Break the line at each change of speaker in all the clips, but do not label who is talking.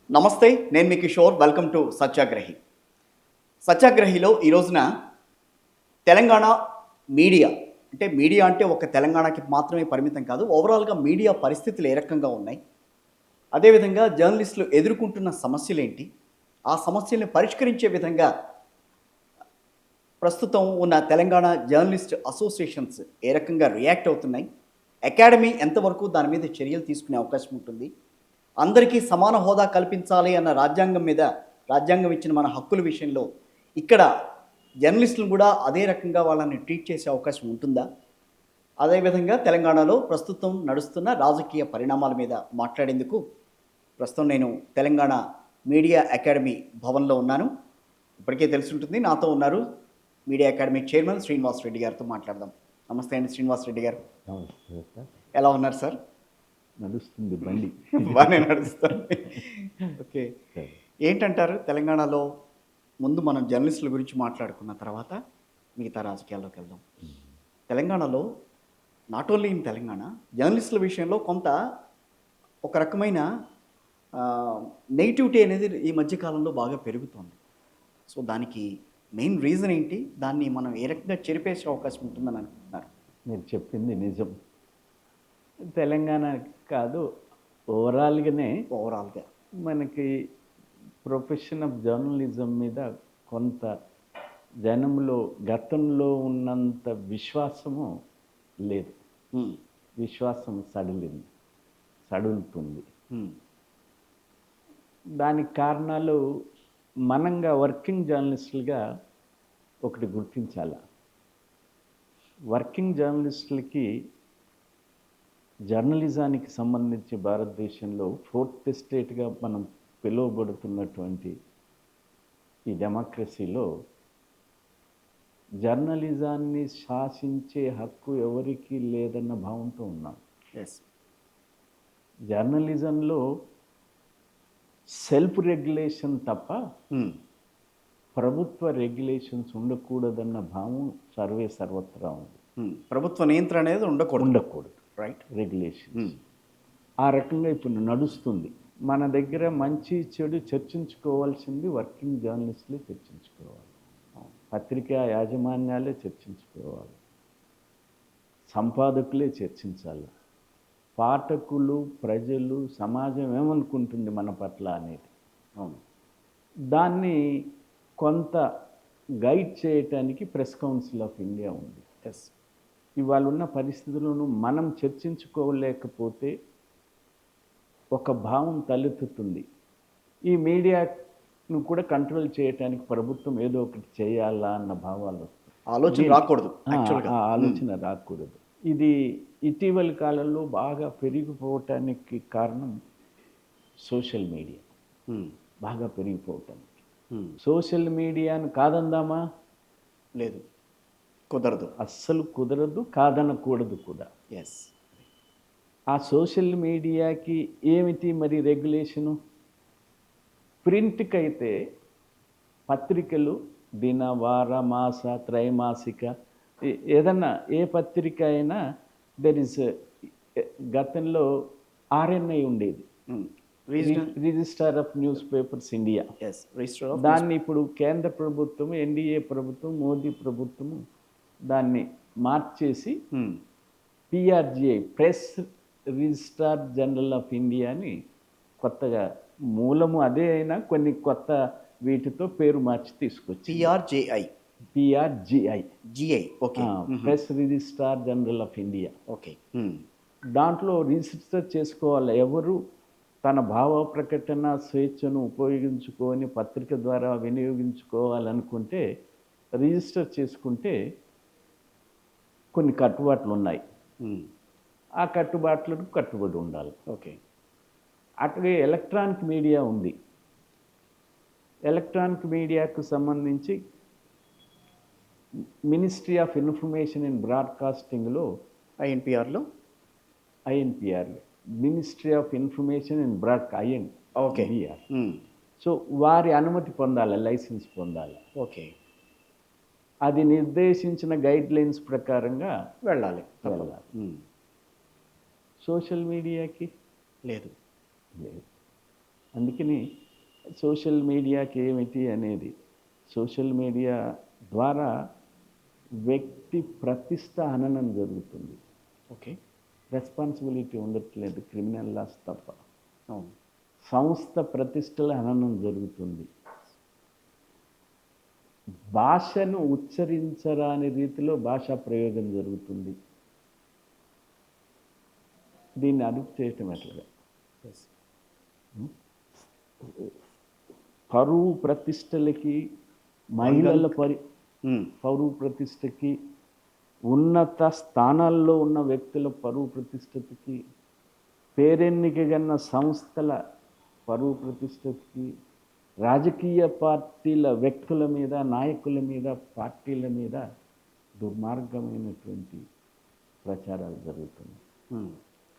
నమస్తే, నేను మీ Kishore. Welcome to సత్యాగ్రహి. సత్యాగ్రహిలో ఈ రోజున తెలంగాణ మీడియా మీడియా అంటే ఒక తెలంగాణకి మాత్రమే పరిమితం కాదు. ఓవరాల్‌గా మీడియా పరిస్థితులు ఏ రకంగా ఉన్నాయి? అదేవిధంగా జర్నలిస్టులు ఎదుర్కొంటున్న సమస్యలేంటి? ఆ సమస్యల్ని పరిష్కరించే విధంగా ప్రస్తుతం ఉన్న తెలంగాణ జర్నలిస్ట్ అసోసియేషన్స్ ఏ రకంగా రియాక్ట్ అవుతున్నాయి? అకాడమీ ఎంతవరకు దాని మీద చర్యలు తీసుకునే అవకాశం ఉంటుంది? అందరికీ సమాన హోదా కల్పించాలి అన్న రాజ్యాంగం ఇచ్చిన మన హక్కుల విషయంలో ఇక్కడ జర్నలిస్టులను కూడా అదే రకంగా వాళ్ళని ట్రీట్ చేసే అవకాశం ఉంటుందా? అదేవిధంగా తెలంగాణలో ప్రస్తుతం నడుస్తున్న రాజకీయ పరిణామాల మీద మాట్లాడేందుకు ప్రస్తుతం నేను తెలంగాణ మీడియా అకాడమీ భవన్లో ఉన్నాను. ఇప్పటికే తెలిసి ఉంటుంది, నాతో ఉన్నారు media academy chairman Srinivas Reddy గారితో మాట్లాడదాం. నమస్తే అండి శ్రీనివాస్ రెడ్డి గారు.
నమస్తే సార్.
ఎలా ఉన్నారు సార్?
నడుస్తుంది బండి.
బాగానే నడుస్తుంది. ఓకే, ఏంటంటారు తెలంగాణలో? ముందు మనం జర్నలిస్టుల గురించి మాట్లాడుకున్న తర్వాత మిగతా రాజకీయాల్లోకి వెళ్దాం. తెలంగాణలో నాట్ ఓన్లీ ఇన్ తెలంగాణ జర్నలిస్టుల విషయంలో కొంత ఒక రకమైన నెగిటివిటీ అనేది ఈ మధ్యకాలంలో బాగా పెరుగుతుంది. సో దానికి మెయిన్ రీజన్ ఏంటి? దాన్ని మనం ఏ రకంగా చెరిపేసే అవకాశం ఉంటుందని అనుకుంటున్నారు?
మీరు చెప్పింది నిజం. తెలంగాణ కాదు, ఓవరాల్గా మనకి ప్రొఫెషన్ ఆఫ్ జర్నలిజం మీద కొంత జనంలో గతంలో ఉన్నంత విశ్వాసము లేదు. విశ్వాసం సడులుతుంది. దానికి కారణాలు మనంగా వర్కింగ్ జర్నలిస్టులుగా ఒకటి గుర్తించాల. వర్కింగ్ జర్నలిస్టులకి జర్నలిజానికి సంబంధించి భారతదేశంలో ఫోర్త్ ఎస్టేట్గా మనం పిలువబడుతున్నటువంటి ఈ డెమోక్రసీలో జర్నలిజాన్ని శాసించే హక్కు ఎవరికీ లేదన్న భావంతో ఉన్నాం. జర్నలిజంలో సెల్ఫ్ రెగ్యులేషన్ తప్ప ప్రభుత్వ రెగ్యులేషన్స్ ఉండకూడదన్న భావం సర్వత్రా ఉంది.
ప్రభుత్వ నియంత్రణ అనేది ఉండకూడదు. రైట్,
రెగ్యులేషన్ ఆ రకంగా ఇప్పుడు నడుస్తుంది. మన దగ్గర మంచి చెడు చర్చించుకోవాల్సింది వర్కింగ్ జర్నలిస్టులే చర్చించుకోవాలి, పత్రికా యాజమాన్యాలే చర్చించుకోవాలి, సంపాదకులే చర్చించాలి, పాఠకులు, ప్రజలు, సమాజం ఏమనుకుంటుంది మన పట్ల అనేది. దాన్ని కొంత గైడ్ చేయటానికి ప్రెస్ కౌన్సిల్ ఆఫ్ ఇండియా ఉంది. ఇవాళ ఉన్న పరిస్థితులను మనం చర్చించుకోలేకపోతే ఒక భావం తలెత్తుతుంది. ఈ మీడియాను కూడా కంట్రోల్ చేయటానికి ప్రభుత్వం ఏదో ఒకటి చేయాలా అన్న భావాలు వస్తాయి. ఆలోచన రాకూడదు. ఇది ఇటీవలి కాలంలో బాగా పెరిగిపోవటానికి కారణం సోషల్ మీడియా. బాగా పెరిగిపోవటానికి సోషల్ మీడియాను కాదందామా?
లేదు, కుదరదు,
అస్సలు కుదరదు, కాదనకూడదు కూడా. ఆ సోషల్ మీడియాకి ఏమిటి మరి రెగ్యులేషను? ప్రింట్కి అయితే పత్రికలు దిన, వార, మాస, త్రైమాసిక ఏదన్నా ఏ పత్రిక అయినా గతంలో RNI ఉండేది, register of news papers India. దాన్ని ఇప్పుడు కేంద్ర ప్రభుత్వం, NDA ప్రభుత్వం, మోదీ ప్రభుత్వం దాన్ని మార్చేసి PRGI, press registrar general of India అని కొత్తగా, మూలము అదే అయినా కొన్ని కొత్త వీటితో పేరు మార్చి తీసుకొచ్చి PRGI, press registrar general of India. దాంట్లో రిజిస్టర్ చేసుకోవాలి. ఎవరు తన భావ ప్రకటన స్వేచ్ఛను ఉపయోగించుకొని పత్రిక ద్వారా వినియోగించుకోవాలనుకుంటే రిజిస్టర్ చేసుకుంటే కొన్ని కట్టుబాట్లు ఉన్నాయి. ఆ కట్టుబాట్లకు కట్టుబడి ఉండాలి. అట్లాగే ఎలక్ట్రానిక్ మీడియా ఉంది. ఎలక్ట్రానిక్ మీడియాకు సంబంధించి మినిస్ట్రీ ఆఫ్ ఇన్ఫర్మేషన్ అండ్ బ్రాడ్కాస్టింగ్లో
INPR
ministry of information and INPR. So వారి అనుమతి పొందాలి, లైసెన్స్ పొందాలి. అది నిర్దేశించిన గైడ్లైన్స్ ప్రకారంగా వెళ్ళాలి. సోషల్ మీడియాకి
లేదు.
అందుకని సోషల్ మీడియాకి ఏమిటి అనేది, సోషల్ మీడియా ద్వారా వ్యక్తి ప్రతిష్ట హననం జరుగుతుంది.
ఓకే.
రెస్పాన్సిబిలిటీ ఉండట్లేదు, క్రిమినల్ లాస్ తప్ప.
అవును.
సంస్థ ప్రతిష్టల హననం జరుగుతుంది. భాషను ఉచ్చరించరాని రీతిలో భాషా ప్రయోగం జరుగుతుంది. దీన్ని అదుపు చేయటం ఎట్లాగా? పరువు ప్రతిష్టలకి, మహిళల పరువు ప్రతిష్టకి, ఉన్నత స్థానాల్లో ఉన్న వ్యక్తుల పరువు ప్రతిష్టకి, పేరెన్నికగన్న సంస్థల పరువు ప్రతిష్టకి, రాజకీయ పార్టీల వ్యక్తుల మీద, నాయకుల మీద, పార్టీల మీద దుర్మార్గమైనటువంటి ప్రచారాలు జరుగుతున్నాయి.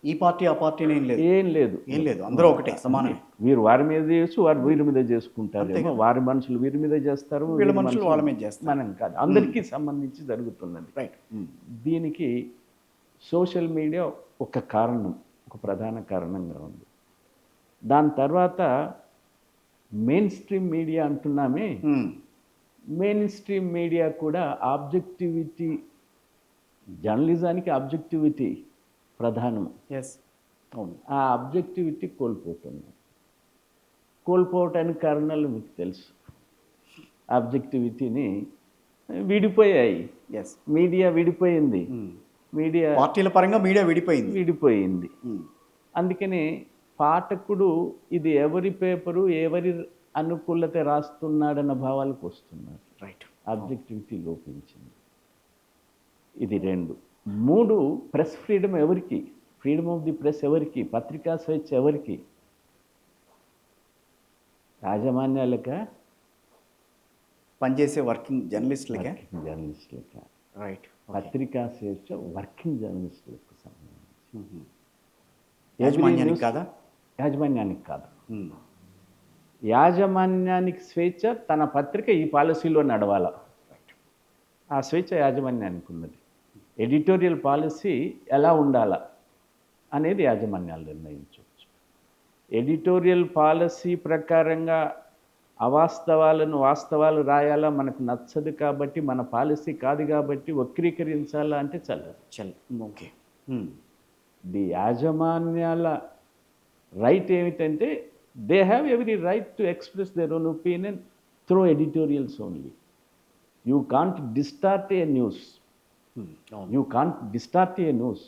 ఈ పార్టీ ఆ పార్టీ
ఏం లేదు,
అందరూ ఒకటే, సమానమే.
వీరు వారి మీద చేయొచ్చు, వారు వీరి మీద చేసుకుంటారు. వారి మనుషులు వీరి మీద చేస్తారు,
వీళ్ళ మనుషులు వాళ్ళ మీద చేస్తారు.
మనం కాదు, అందరికీ సంబంధించి జరుగుతున్నది.
రైట్.
దీనికి సోషల్ మీడియా ఒక కారణం, ఒక ప్రధాన కారణంగా ఉంది. దాని తర్వాత మెయిన్ స్ట్రీమ్ మీడియా అంటున్నామే, మెయిన్ స్ట్రీమ్ మీడియా కూడా ఆబ్జెక్టివిటీ, జర్నలిజానికి ఆబ్జెక్టివిటీ ప్రధానం.
అవును.
ఆ ఆబ్జెక్టివిటీ కోల్పోతున్నారు. కోల్పోవటానికి కారణాలు మీకు తెలుసు. ఆబ్జెక్టివిటీని విడిపోయాయి, మీడియా విడిపోయింది, మీడియా
పార్టీల పరంగా మీడియా విడిపోయింది.
అందుకని పాఠకుడు ఇది ఎవరి పేపరు, ఎవరి అనుకూలత రాస్తున్నాడన్న భావాలకు వస్తున్నారు.
రైట్.
ఆబ్జెక్టివిటీ లోపించింది. ఇది 2. 3, ప్రెస్ ఫ్రీడమ్ ఎవరికి? ఫ్రీడమ్ ఆఫ్ ది ప్రెస్ ఎవరికి? పత్రికా స్వేచ్ఛ ఎవరికి? యాజమాన్యాలక,
పనిచేసే వర్కింగ్ జర్నలిస్టులక?
రైట్. పత్రికా స్వేచ్ఛ వర్కింగ్ జర్నలిస్టులకు సంబంధించి.
యాజమాన్యానికి కాదా?
యాజమాన్యానికి కాదు. యాజమాన్యానికి స్వేచ్ఛ, తన పత్రిక ఈ పాలసీలో నడవాల, ఆ స్వేచ్ఛ యాజమాన్యానికి ఉన్నది. ఎడిటోరియల్ పాలసీ ఎలా ఉండాలా అనేది యాజమాన్యాలు నిర్ణయించవచ్చు. ఎడిటోరియల్ పాలసీ ప్రకారంగా అవాస్తవాలను వాస్తవాలు రాయాలా, మనకు నచ్చదు కాబట్టి, మన పాలసీ కాదు కాబట్టి వక్రీకరించాలా అంటే
ఓకే.
ది యాజమాన్యాల రైట్ ఏమిటంటే, they have every right to express their own opinion through editorials only. You can't distort A news.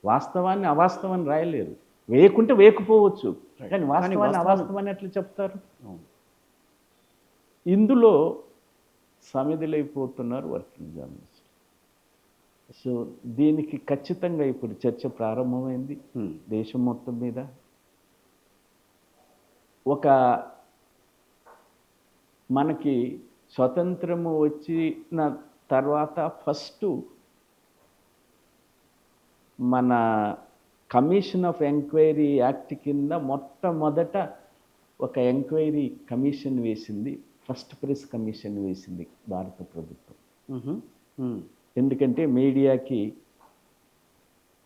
వాస్తవాన్ని అవాస్తవాన్ని రాయలేరు. వేయకుంటే వేయకపోవచ్చు, కానీ వాస్తవాన్ని అవాస్తవాన్ని ఎట్లా చెప్తారు? ఇందులో సమిధులైపోతున్నారు వర్కింగ్ జర్నలిస్ట్. సో దీనికి ఖచ్చితంగా ఇప్పుడు చర్చ ప్రారంభమైంది దేశం మొత్తం మీద. ఒక మనకి స్వతంత్రము వచ్చిన తర్వాత ఫస్ట్ మన కమిషన్ ఆఫ్ ఎంక్వైరీ యాక్ట్ కింద మొట్టమొదట ఒక ఎంక్వైరీ కమిషన్ వేసింది, ఫస్ట్ ప్రెస్ కమిషన్ వేసింది భారత ప్రభుత్వం. ఎందుకంటే మీడియాకి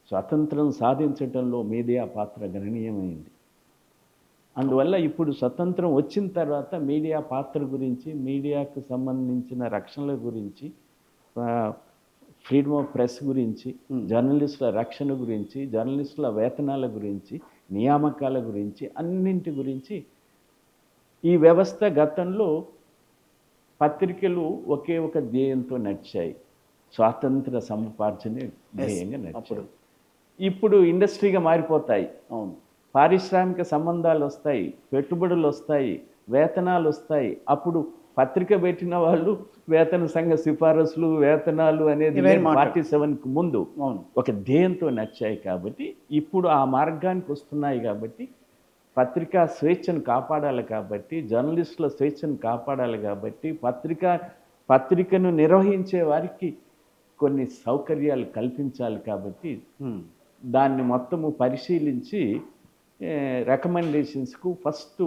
స్వాతంత్రం సాధించడంలో మీడియా పాత్ర గణనీయమైంది. అందువల్ల ఇప్పుడు స్వతంత్రం వచ్చిన తర్వాత మీడియా పాత్ర గురించి, మీడియాకు సంబంధించిన రక్షణల గురించి, ఫ్రీడమ్ ఆఫ్ ప్రెస్ గురించి, జర్నలిస్టుల రక్షణ గురించి, జర్నలిస్టుల వేతనాల గురించి, నియామకాల గురించి, అన్నింటి గురించి ఈ వ్యవస్థ గతంలో పత్రికలు ఒకే ఒక ధ్యేయంతో నడిచాయి, స్వాతంత్ర సముపార్జనే ధ్యేయంగా నడిచాయి. ఇప్పుడు ఇండస్ట్రీగా మారిపోతాయి. అవును, పారిశ్రామిక సంబంధాలు వస్తాయి, పెట్టుబడులు వస్తాయి, వేతనాలు వస్తాయి. అప్పుడు పత్రిక పెట్టిన వాళ్ళు వేతన సంఘ సిఫారసులు, వేతనాలు అనేది 47కు ముందు ఒక ధ్యేయంతో నచ్చాయి. కాబట్టి ఇప్పుడు ఆ మార్గానికి వస్తున్నాయి. కాబట్టి పత్రికా స్వేచ్ఛను కాపాడాలి, కాబట్టి జర్నలిస్టుల స్వేచ్ఛను కాపాడాలి, కాబట్టి పత్రికను నిర్వహించే వారికి కొన్ని సౌకర్యాలు కల్పించాలి. కాబట్టి దాన్ని మొత్తము పరిశీలించి రికమెండేషన్స్కు ఫస్ట్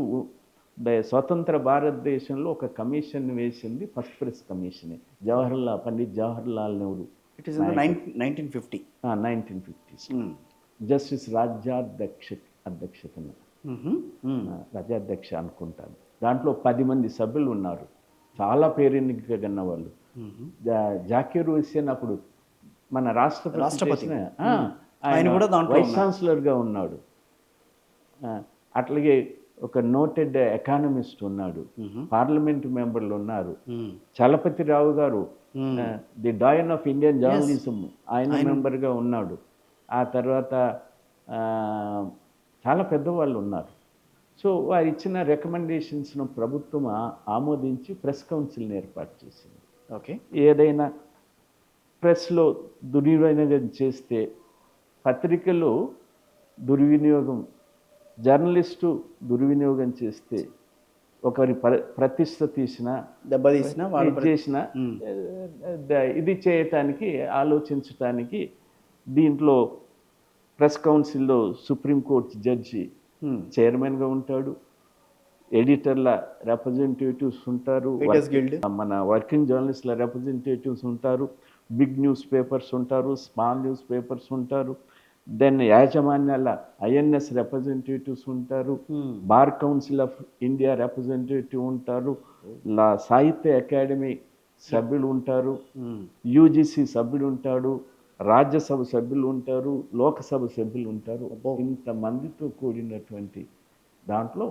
స్వతంత్ర భారతదేశంలో ఒక కమిషన్ వేసింది, first press commission. Pandit Jawaharlal Nehru.
It is 1950.
1950s. Justice రాజ్యాధ్యక్షతన రాజ్యాధ్యక్ష అనుకుంటాను. దాంట్లో 10 మంది సభ్యులు ఉన్నారు, చాలా పేరెన్నికగన్న వాళ్ళు. జాకీర్ హుస్సేన్ అప్పుడు మన రాష్ట్రపతి చేసిన, ఆయన
కూడా దాంట్లో
వైస్ ఛాన్సలర్గా ఉన్నాడు. అట్లాగే ఒక నోటెడ్ ఎకానమిస్ట్ ఉన్నాడు, పార్లమెంట్ మెంబర్లు ఉన్నారు. చలపతిరావు గారు ది డాయన్ ఆఫ్ ఇండియన్ జర్నలిజం, ఆయన మెంబర్గా ఉన్నాడు. ఆ తర్వాత చాలా పెద్దవాళ్ళు ఉన్నారు. సో వారు ఇచ్చిన రికమెండేషన్స్ను ప్రభుత్వం ఆమోదించి ప్రెస్ కౌన్సిల్ని ఏర్పాటు చేసింది.
ఓకే,
ఏదైనా ప్రెస్లో దుర్వినియోగం చేస్తే, పత్రికలు దుర్వినియోగం, జర్నలిస్టు దుర్వినియోగం చేస్తే, ఒకరి ప్రతిష్ట తీసిన
దెబ్బతీసిన
చేసిన ఇది చేయటానికి ఆలోచించటానికి దీంట్లో ప్రెస్ కౌన్సిల్లో సుప్రీంకోర్టు జడ్జి చైర్మన్గా ఉంటాడు, ఎడిటర్ల రిప్రజెంటేటివ్స్ ఉంటారు, మన వర్కింగ్ జర్నలిస్ట్ల రిప్రజెంటేటివ్స్ ఉంటారు, బిగ్ న్యూస్ పేపర్స్ ఉంటారు, స్మాల్ న్యూస్ పేపర్స్ ఉంటారు, దెన్ యాజమాన్యాల ఐఎన్ఎస్ రిప్రజెంటేటివ్స్ ఉంటారు, bar council of India representative ఉంటారు, సాహిత్య అకాడమీ సభ్యులు ఉంటారు, యూజీసీ సభ్యుడు ఉంటాడు, రాజ్యసభ సభ్యులు ఉంటారు, లోకసభ సభ్యులు ఉంటారు. ఇంతమందితో కూడినటువంటి దాంట్లో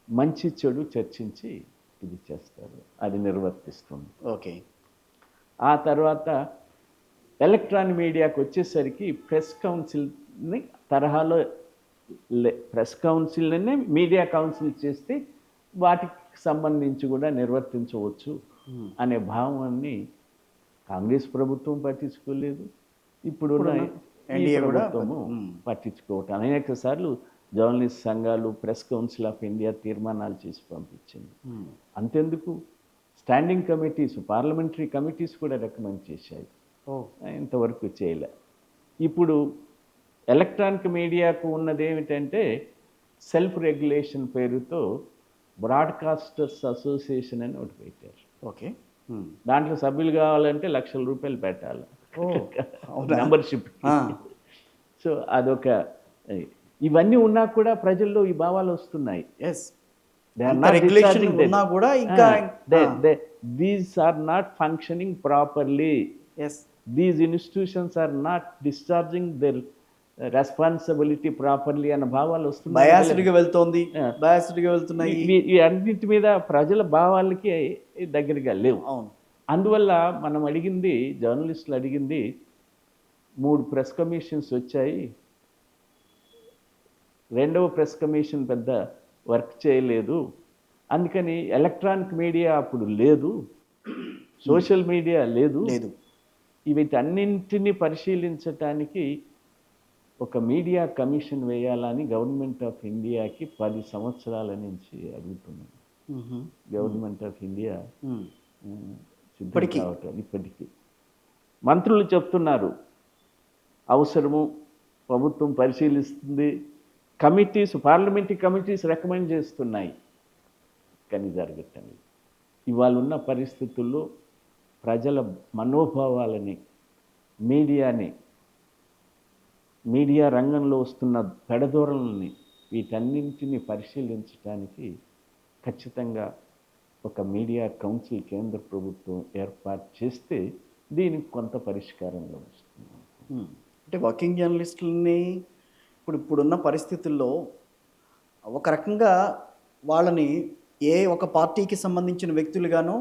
మంచి చెడు చర్చించి ఇది చేస్తారు, అది నిర్వర్తిస్తుంది.
ఓకే,
ఆ తర్వాత ఎలక్ట్రానిక్ మీడియాకి వచ్చేసరికి ప్రెస్ కౌన్సిల్ని తరహాలో ప్రెస్ కౌన్సిల్నే మీడియా కౌన్సిల్ చేస్తే వాటికి సంబంధించి కూడా నిర్వర్తించవచ్చు అనే భావాన్ని కాంగ్రెస్ ప్రభుత్వం పట్టించుకోలేదు, ఇప్పుడు ఎన్డీఏ ప్రభుత్వము పట్టించుకోవటం. అనేక సార్లు జర్నలిస్ట్ సంఘాలు ప్రెస్ కౌన్సిల్ ఆఫ్ ఇండియా తీర్మానాలు చేసి పంపించింది. అంతెందుకు, స్టాండింగ్ కమిటీస్, పార్లమెంటరీ కమిటీస్ కూడా రికమెండ్ చేశాయి, ఇంతవరకు చేయలే. ఇప్పుడు ఎలక్ట్రానిక్ మీడియాకు ఉన్నది ఏమిటంటే సెల్ఫ్ రెగ్యులేషన్ పేరుతో బ్రాడ్కాస్టర్స్ అసోసియేషన్ అని ఒకటి పెట్టారు.
ఓకే,
దాంట్లో సభ్యులు కావాలంటే ₹1,00,000 పెట్టాలి మెంబర్షిప్. సో అదొక, ఇవన్నీ ఉన్నా కూడా ప్రజల్లో ఈ భావాలు వస్తున్నాయి. These are not functioning properly. These institutions are not discharging their responsibility properly అన్న భావాలు వస్తున్నాయి.
బయాస్డ్గా వెళ్తున్నాయి.
ఈ అన్నింటి మీద ప్రజల భావాలకి దగ్గరగా లేవు. అందువల్ల మనం అడిగింది, జర్నలిస్టులు అడిగింది, 3 ప్రెస్ కమిషన్స్ వచ్చాయి, 2వ ప్రెస్ కమిషన్ పెద్ద వర్క్ చేయలేదు, అందుకని ఎలక్ట్రానిక్ మీడియా అప్పుడు లేదు, సోషల్ మీడియా లేదు, వీటన్నింటినీ పరిశీలించటానికి ఒక మీడియా కమిషన్ వేయాలని గవర్నమెంట్ ఆఫ్ ఇండియాకి 10 సంవత్సరాల నుంచి అడుగుతున్నాను. గవర్నమెంట్ ఆఫ్ ఇండియా ఇప్పటికీ మంత్రులు చెప్తున్నారు అవసరము, ప్రభుత్వం పరిశీలిస్తుంది, కమిటీస్, పార్లమెంటరీ కమిటీస్ రికమెండ్ చేస్తున్నాయి, కానీ జరగటం. ఇవాళ ఉన్న పరిస్థితుల్లో ప్రజల మనోభావాలని, మీడియా రంగంలో వస్తున్న పెడదోరలని, వీటన్నింటినీ పరిశీలించడానికి ఖచ్చితంగా ఒక మీడియా కౌన్సిల్ కేంద్ర ప్రభుత్వం ఏర్పాటు చేస్తే దీనికి కొంత పరిష్కారంగా వస్తుంది.
అంటే వర్కింగ్ జర్నలిస్టులని ఇప్పుడున్న పరిస్థితుల్లో ఒక రకంగా వాళ్ళని ఒక పార్టీకి సంబంధించిన వ్యక్తులుగానో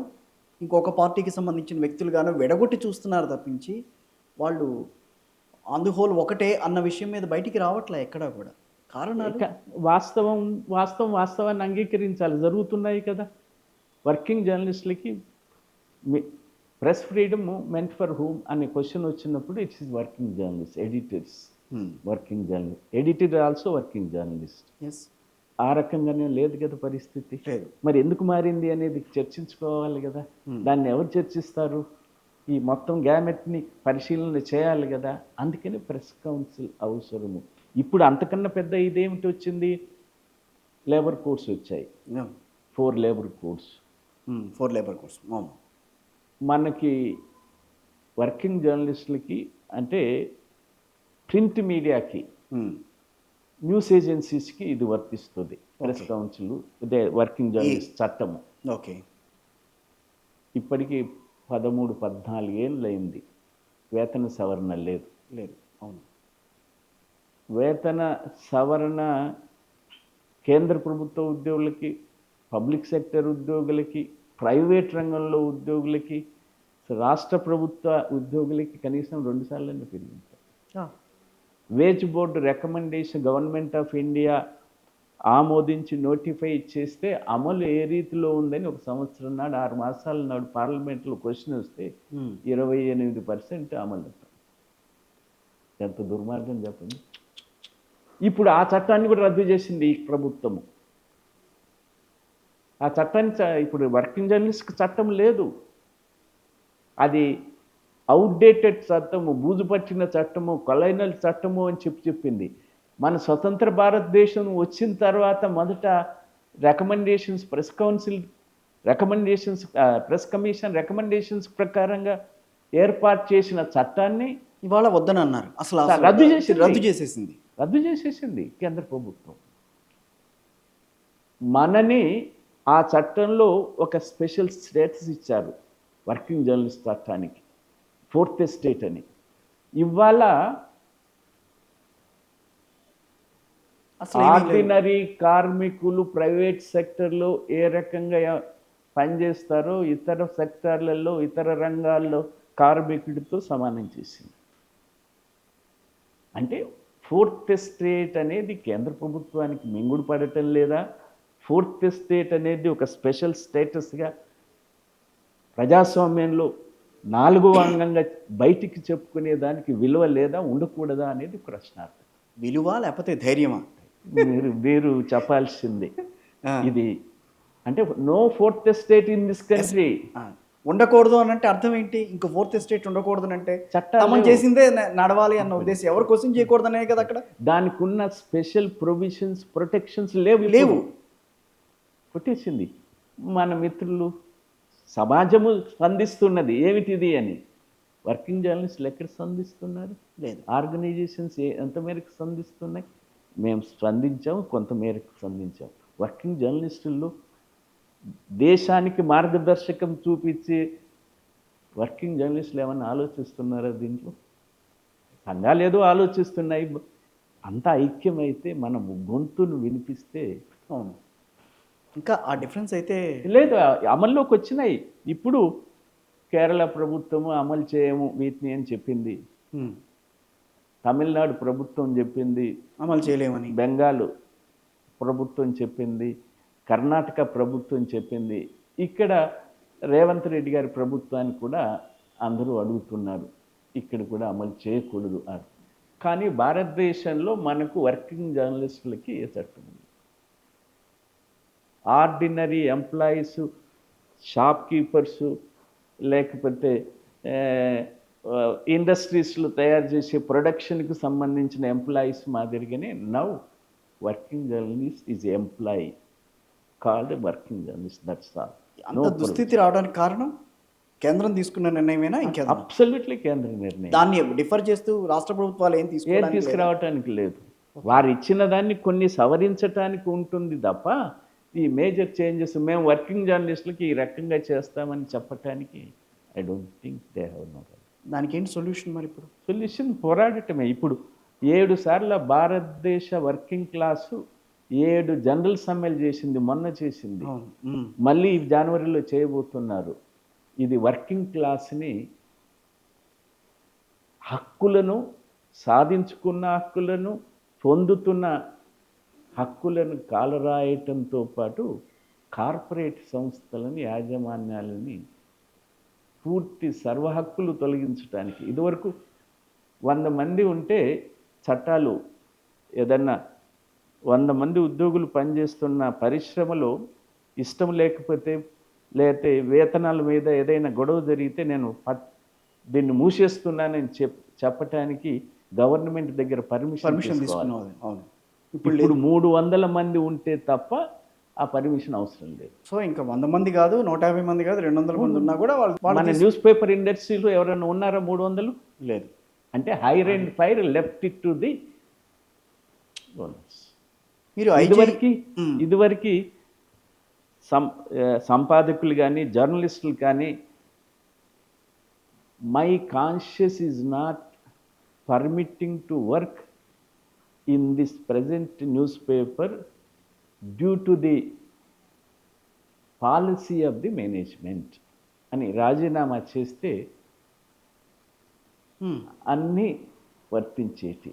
ఇంకొక పార్టీకి సంబంధించిన వ్యక్తులుగానో విడగొట్టి చూస్తున్నారు తప్పించి వాళ్ళు అందుహోల్ ఒకటే అన్న విషయం మీద బయటికి రావట్లే ఎక్కడా కూడా. కారణాలు వాస్తవాన్ని అంగీకరించాలి, జరుగుతున్నాయి కదా. వర్కింగ్ జర్నలిస్టులకి press freedom meant for whom అనే క్వశ్చన్ వచ్చినప్పుడు it's is working journalist, editors, working journalist, editor also working journalist. ఆ రకంగానే లేదు కదా పరిస్థితి. మరి ఎందుకు మారింది అనేది చర్చించుకోవాలి కదా. దాన్ని ఎవరు చర్చిస్తారు? ఈ మొత్తం గ్యామెట్ని పరిశీలన చేయాలి కదా. అందుకని ప్రెస్ కౌన్సిల్ అవసరము. ఇప్పుడు అంతకన్నా పెద్ద ఇదేమిటి వచ్చింది, లేబర్ కోడ్స్ వచ్చాయి, 4 లేబర్ కోడ్స్. మనకి వర్కింగ్ జర్నలిస్టులకి అంటే ప్రింట్ మీడియాకి
న్యూస్ ఏజెన్సీస్కి ఇది వర్తిస్తుంది. ప్రెస్ కౌన్సిల్ ఇదే వర్కింగ్ జర్నలిస్ట్ చట్టము.
ఓకే.
ఇప్పటికీ 13-14 ఏళ్ళు అయింది, వేతన సవరణ లేదు.
అవును.
వేతన సవరణ కేంద్ర ప్రభుత్వ ఉద్యోగులకి, పబ్లిక్ సెక్టర్ ఉద్యోగులకి, ప్రైవేట్ రంగంలో ఉద్యోగులకి, రాష్ట్ర ప్రభుత్వ ఉద్యోగులకి కనీసం 2 సార్లు పెరిగింది. Wage board recommendation government of India ఆమోదించి నోటిఫై చేస్తే అమలు ఏ రీతిలో ఉందని ఒక సంవత్సరం నాడు 6 మాసాల నాడు పార్లమెంట్లో క్వశ్చన్ వస్తే 28% అమలు. ఎంత దుర్మార్గం చెప్పండి. ఇప్పుడు ఆ చట్టాన్ని కూడా రద్దు చేసింది ఈ ప్రభుత్వము. ఆ చట్టాన్ని ఇప్పుడు వర్కింగ్ జర్నలిస్ట్ చట్టం లేదు, అది అవుట్డేటెడ్ చట్టము, బూజు పట్టిన చట్టము, కొలైనల్ చట్టము అని చెప్పింది. మన స్వతంత్ర భారతదేశం వచ్చిన తర్వాత మొదట recommendations press council recommendations press commission recommendations ప్రకారంగా ఏర్పాటు చేసిన చట్టాన్ని
ఇవాళ వద్దని అన్నారు. అసలు రద్దు చేసేసింది కేంద్ర ప్రభుత్వం. మనని ఆ చట్టంలో ఒక స్పెషల్ స్టేటస్ ఇచ్చారు వర్కింగ్ జర్నలిస్ట్ చట్టానికి, 4th ఎస్టేట్ అని. ఇవాళ ఆర్డినరీ కార్మికులు ప్రైవేట్ సెక్టర్లో ఏ రకంగా పనిచేస్తారో ఇతర సెక్టార్లలో, ఇతర రంగాల్లో కార్మికుడితో సమానం చేసింది. అంటే 4th ఎస్టేట్ అనేది కేంద్ర ప్రభుత్వానికి మింగుడు పడటం లేదా? 4th ఎస్టేట్ అనేది ఒక స్పెషల్ స్టేటస్గా ప్రజాస్వామ్యంలో 4వ అంగంగా బయటికి చెప్పుకునే దానికి విలువ లేదా, ఉండకూడదా అనేది ప్రశ్నార్థం. విలువ లేకపోతే ధైర్యమా?
మీరు చెప్పాల్సిందే. ఇది అంటే no 4th estate in this country.
ఉండకూడదు అని అంటే అర్థం ఏంటి? ఇంకో 4th ఎస్టేట్ ఉండకూడదు అంటే చట్టం చేసిందే నడవాలి అన్న ఉద్దేశం. ఎవరు క్వశ్చన్ చేయకూడదనే కదా అక్కడ. దానికి
ఉన్న స్పెషల్ ప్రొవిజన్స్, ప్రొటెక్షన్స్ లేవు. కొట్టేసింది. మన మిత్రులు, సమాజము స్పందిస్తున్నది ఏమిటిది అని. వర్కింగ్ జర్నలిస్టులు ఎక్కడ స్పందిస్తున్నారు? లేదు. ఆర్గనైజేషన్స్ ఎంత మేరకు స్పందిస్తున్నాయి? మేము స్పందించాము, కొంతమేరకు స్పందించాము. వర్కింగ్ జర్నలిస్టుల్లో దేశానికి మార్గదర్శకం చూపించి వర్కింగ్ జర్నలిస్టులు ఏమన్నా ఆలోచిస్తున్నారా దీంట్లో? సంఘాలు ఏదో ఆలోచిస్తున్నాయి. అంతా ఐక్యమైతే మనం గొంతును వినిపిస్తే.
అవును, ఇంకా ఆ డిఫరెన్స్ అయితే
లేదు, అమల్లోకి వచ్చినాయి. ఇప్పుడు కేరళ ప్రభుత్వము అమలు చేయము వీటిని అని చెప్పింది, తమిళనాడు ప్రభుత్వం చెప్పింది
అమలు చేయలేమని,
బెంగాల్ ప్రభుత్వం చెప్పింది, కర్ణాటక ప్రభుత్వం చెప్పింది. ఇక్కడ రేవంత్ రెడ్డి గారి ప్రభుత్వాన్ని కూడా అందరూ అడుగుతున్నారు ఇక్కడ కూడా అమలు చేయకూడదు అని. కానీ భారతదేశంలో మనకు వర్కింగ్ జర్నలిస్టులకి ఏ చట్టం ఉంది? ఆర్డినరీ ఎంప్లాయీసు, షాప్ కీపర్సు, లేకపోతే ఇండస్ట్రీస్లో తయారు చేసే ప్రొడక్షన్కి సంబంధించిన ఎంప్లాయీస్ మాదిరిగానే now working journalist is employee called working journalist. That's all.
అంత దుస్థితి రావడానికి కారణం కేంద్రం తీసుకున్న నిర్ణయమేనా? ఇంకేదా?
అబ్సల్యూట్లీ కేంద్ర నిర్ణయం.
దాన్ని డిఫర్ చేస్తూ రాష్ట్ర ప్రభుత్వాలు ఏం
తీసుకురావటానికి లేదు. వారు ఇచ్చిన దాన్ని కొన్ని సవరించడానికి ఉంటుంది తప్ప ఈ మేజర్ చేంజెస్ మేము వర్కింగ్ జర్నలిస్టులకి ఈ రకంగా చేస్తామని చెప్పటానికి I don't think they have no.
దానికి ఏంటి సొల్యూషన్? మరి ఇప్పుడు
సొల్యూషన్ పోరాడటమే. ఇప్పుడు 7 సార్ల భారతదేశ వర్కింగ్ క్లాసు 7 జనరల్ సమ్మెలు చేసింది, మొన్న చేసింది, మళ్ళీ జనవరిలో చేయబోతున్నారు. ఇది వర్కింగ్ క్లాస్ని హక్కులను, సాధించుకున్న హక్కులను, పొందుతున్న హక్కులను కాలరాయటంతో పాటు కార్పొరేట్ సంస్థలని, యాజమాన్యాలని పూర్తి సర్వ హక్కులు తొలగించడానికి. ఇదివరకు 100 మంది ఉంటే చట్టాలు, ఏదన్నా 100 మంది ఉద్యోగులు పనిచేస్తున్న పరిశ్రమలో ఇష్టం లేకపోతే వేతనాల మీద ఏదైనా గొడవ జరిగితే నేను దీన్ని మూసేస్తున్నానని చెప్పటానికి గవర్నమెంట్ దగ్గర పర్మిషన్ తీసుకోవాలి. ఇప్పుడు 300 మంది ఉంటే తప్ప ఆ పర్మిషన్ అవసరం లేదు.
సో ఇంకా 100 మంది కాదు, 150 మంది కాదు, 200 మంది ఉన్నా కూడా
మన న్యూస్ పేపర్ ఇండస్ట్రీలో ఎవరైనా ఉన్నారా 300?
లేదు.
అంటే hire and fire left it to the bonus.
మీరు
ఇదివరకు సంపాదకులు కానీ జర్నలిస్టులు కానీ my conscious is not permitting to work in this present newspaper due to the policy of the management అని రాజీనామా చేస్తే అన్నీ వర్తించేటి,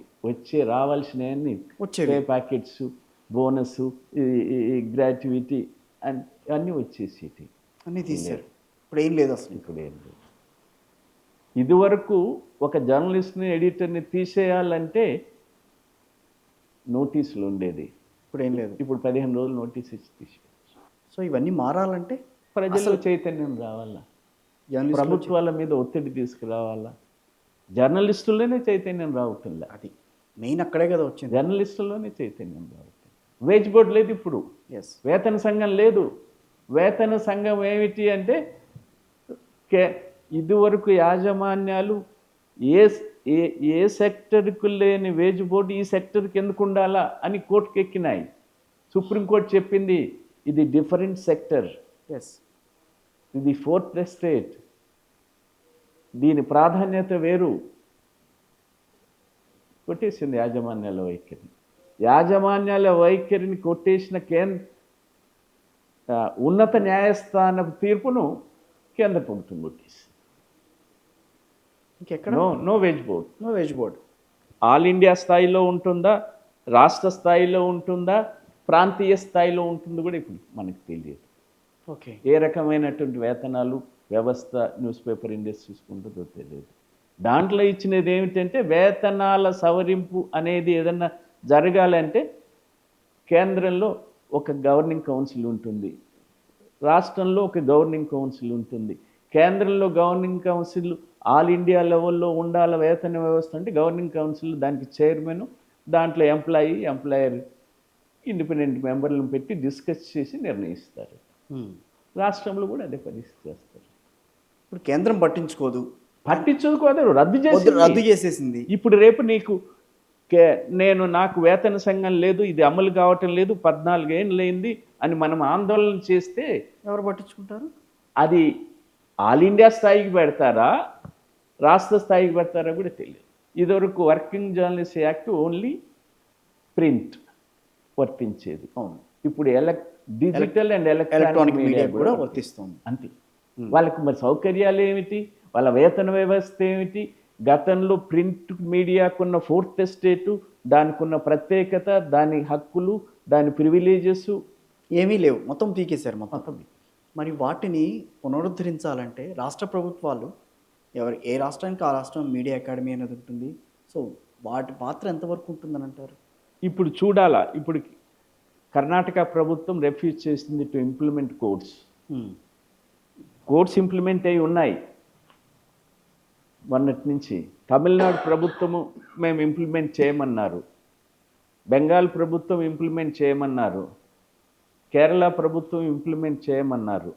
రావాల్సినవన్నీ పే ప్యాకెట్స్, బోనస్, గ్రాట్యుటీ అన్నీ వచ్చేసేటి.
అన్నీ తీశారు. ఇప్పుడు ఏం లేదు అసలు.
ఇప్పుడు ఏం లేదు. ఇదివరకు ఒక జర్నలిస్ట్ని ఎడిటర్ని తీసేయాలంటే నోటీసులు ఉండేది.
ఇప్పుడు ఏం లేదు.
ఇప్పుడు 15 రోజులు నోటీస్ ఇచ్చి తీసేయచ్చు.
సో ఇవన్నీ మారాలంటే
ప్రజల్లో చైతన్యం రావాలా, ప్రభుత్వాల మీద ఒత్తిడి తీసుకురావాలా. జర్నలిస్టుల్లోనే చైతన్యం రావుతుందా?
అది మెయిన్ అక్కడే కదా వచ్చింది.
జర్నలిస్టుల్లోనే చైతన్యం రావుతుంది. వేజ్ బోర్డు లేదు ఇప్పుడు, వేతన సంఘం లేదు. వేతన సంఘం ఏమిటి అంటే ఇదివరకు యాజమాన్యాలు ఏ సెక్టర్కు లేని వేజ్ బోర్డు ఈ సెక్టర్కి ఎందుకు ఉండాలా అని కోర్టుకు ఎక్కినాయి. సుప్రీంకోర్టు చెప్పింది ఇది డిఫరెంట్ సెక్టర్, ఇది ఫోర్త్ ఎస్టేట్, దీని ప్రాధాన్యత వేరు. కొట్టేసింది యాజమాన్యాల వైఖరిని. యాజమాన్యాల వైఖరిని కొట్టేసిన ఉన్నత న్యాయస్థాన తీర్పును కేంద్ర ప్రభుత్వం కొట్టేసింది.
ఇంకెక్కడ
no wage board.
No wage board.
All India స్థాయిలో ఉంటుందా, రాష్ట్ర స్థాయిలో ఉంటుందా, ప్రాంతీయ స్థాయిలో ఉంటుందో కూడా ఇప్పుడు మనకు తెలియదు.
ఓకే,
ఏ రకమైనటువంటి వేతనాలు వ్యవస్థ న్యూస్ పేపర్ ఇండస్ట్రీస్ ఉంటుందో తెలియదు. దాంట్లో ఇచ్చినది ఏమిటంటే వేతనాల సవరింపు అనేది ఏదన్నా జరగాలంటే కేంద్రంలో ఒక గవర్నింగ్ కౌన్సిల్ ఉంటుంది, రాష్ట్రంలో ఒక గవర్నింగ్ కౌన్సిల్ ఉంటుంది. కేంద్రంలో గవర్నింగ్ కౌన్సిల్ ఆల్ ఇండియా లెవెల్లో ఉండాల వేతన వ్యవస్థ అంటే గవర్నింగ్ కౌన్సిల్ దానికి చైర్మన్, దాంట్లో ఎంప్లాయర్ ఇండిపెండెంట్ మెంబర్లను పెట్టి డిస్కస్ చేసి నిర్ణయిస్తారు. రాష్ట్రంలో కూడా అదే పరిస్థితి చేస్తారు.
ఇప్పుడు కేంద్రం పట్టించుకోదు,
రద్దు చేసేసింది. ఇప్పుడు రేపు నీకు నాకు వేతన సంఘం లేదు, ఇది అమలు కావటం లేదు, 14 ఏళ్ళు అయింది అని మనం ఆందోళన చేస్తే
ఎవరు పట్టించుకుంటారు?
అది ఆల్ ఇండియా స్థాయికి పెడతారా, రాష్ట్ర స్థాయికి పెడతారా కూడా తెలియదు. ఇదివరకు working journalist act only print వర్తించేది.
అవును,
ఇప్పుడు డిజిటల్ అండ్ ఎలక్ట్రానిక్ మీడియా కూడా
వర్తిస్తుంది.
అంతే. వాళ్ళకు మరి సౌకర్యాలు ఏమిటి, వాళ్ళ వేతన వ్యవస్థ ఏమిటి? గతంలో ప్రింట్ మీడియాకున్న ఫోర్త్ ఎస్టేటు, దానికున్న ప్రత్యేకత, దాని హక్కులు, దాని ప్రివిలేజెస్
ఏమీ లేవు, మొత్తం పీకేశారు మొత్తం. మరి వాటిని పునరుద్ధరించాలంటే రాష్ట్ర ప్రభుత్వాలు ఏ రాష్ట్రానికి ఆ రాష్ట్రం మీడియా అకాడమీ అనేది ఉంటుంది. సో వాటి పాత్ర ఎంతవరకు ఉంటుందని అంటారు?
ఇప్పుడు చూడాలా. ఇప్పుడు కర్ణాటక ప్రభుత్వం రెఫ్యూజ్ చేసింది టు ఇంప్లిమెంట్ కోడ్స్ ఇంప్లిమెంట్ అయి ఉన్నాయి మొన్నటి నుంచి. తమిళనాడు ప్రభుత్వము మేము ఇంప్లిమెంట్ చేయమన్నారు, బెంగాల్ ప్రభుత్వం ఇంప్లిమెంట్ చేయమన్నారు, కేరళ ప్రభుత్వం ఇంప్లిమెంట్ చేయమన్నారు.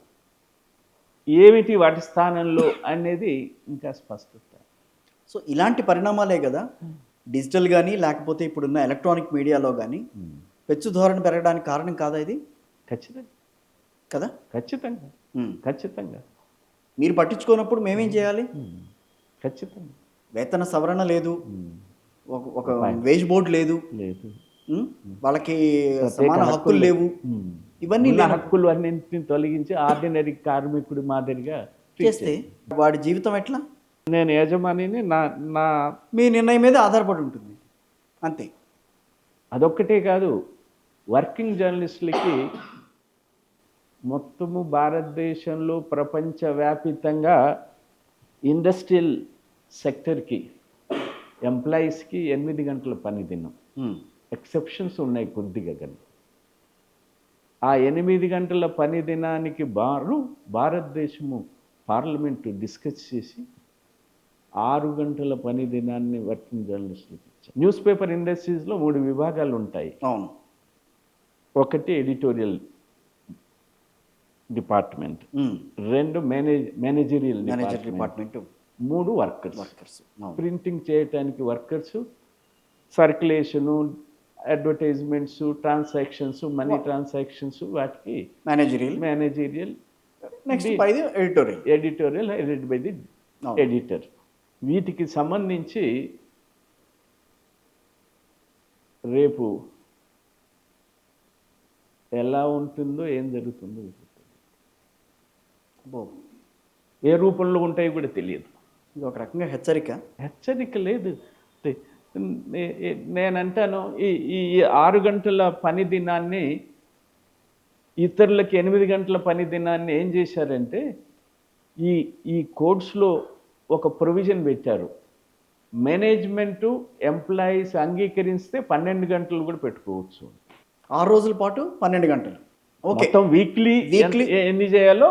ఏమిటి వాటి స్థానంలో అనేది ఇంకా స్పష్టత.
సో ఇలాంటి పరిణామాలే కదా డిజిటల్ కానీ లేకపోతే ఇప్పుడున్న ఎలక్ట్రానిక్ మీడియాలో కానీ పెచ్చు ధోరణి పెరగడానికి కారణం కాదా ఇది?
ఖచ్చితంగా
కదా,
ఖచ్చితంగా ఖచ్చితంగా.
మీరు పట్టించుకోనప్పుడు మేమేం చేయాలి?
ఖచ్చితంగా.
వేతన సవరణ లేదు, ఒక వేజ్ బోర్డు లేదు, వాళ్ళకి సమాన హక్కులు లేవు. ఇవన్నీ
హక్కులు అన్నింటిని తొలగించి ఆర్డినరీ కార్మికుడి మాదిరిగా
చేస్తే వాడి జీవితం ఎట్లా?
నేను యజమానిని,
మీ నిర్ణయం మీద ఆధారపడి ఉంటుంది అంతే.
అదొక్కటే కాదు, వర్కింగ్ జర్నలిస్టులకి మొత్తము భారతదేశంలో ప్రపంచవ్యాపితంగా ఇండస్ట్రియల్ సెక్టర్కి ఎంప్లాయీస్కి 8 గంటల పని దినం. ఎక్సెప్షన్స్ ఉన్నాయి కొద్దిగా, కానీ ఆ 8 గంటల పని దినానికి భారతదేశము పార్లమెంటు డిస్కస్ చేసి 6 గంటల పని దినాన్ని వర్కింగ్ జర్నలిస్టులకు ఇచ్చారు. న్యూస్ పేపర్ ఇండస్ట్రీస్లో 3 విభాగాలు ఉంటాయి.
అవును,
ఒకటి editorial department, 2 managerial department, 3 workers. Printing చేయటానికి workers, circulation, advertisements, transactions, money transactions, వాటికి
managerial,
managerial,
next by the editorial.
Editorial headed by the editor. వీటికి సంబంధించి రేపు ఎలా ఉంటుందో, ఏం జరుగుతుందో ఏ రూపంలో ఉంటాయో కూడా తెలియదు.
ఇది ఒక రకంగా హెచ్చరిక
లేదు. నేనంటాను, ఈ 6 గంటల పని దినాన్ని, ఇతరులకి 8 గంటల పని దినాన్ని ఏం చేశారంటే, ఈ కోడ్స్లో ఒక ప్రొవిజన్ పెట్టారు. మేనేజ్మెంటు ఎంప్లాయీస్ అంగీకరిస్తే 12 గంటలు కూడా పెట్టుకోవచ్చు.
6 రోజుల పాటు 12 గంటలు. ఓకే,
మొత్తం వీక్లీ ఎన్ని చేయాలో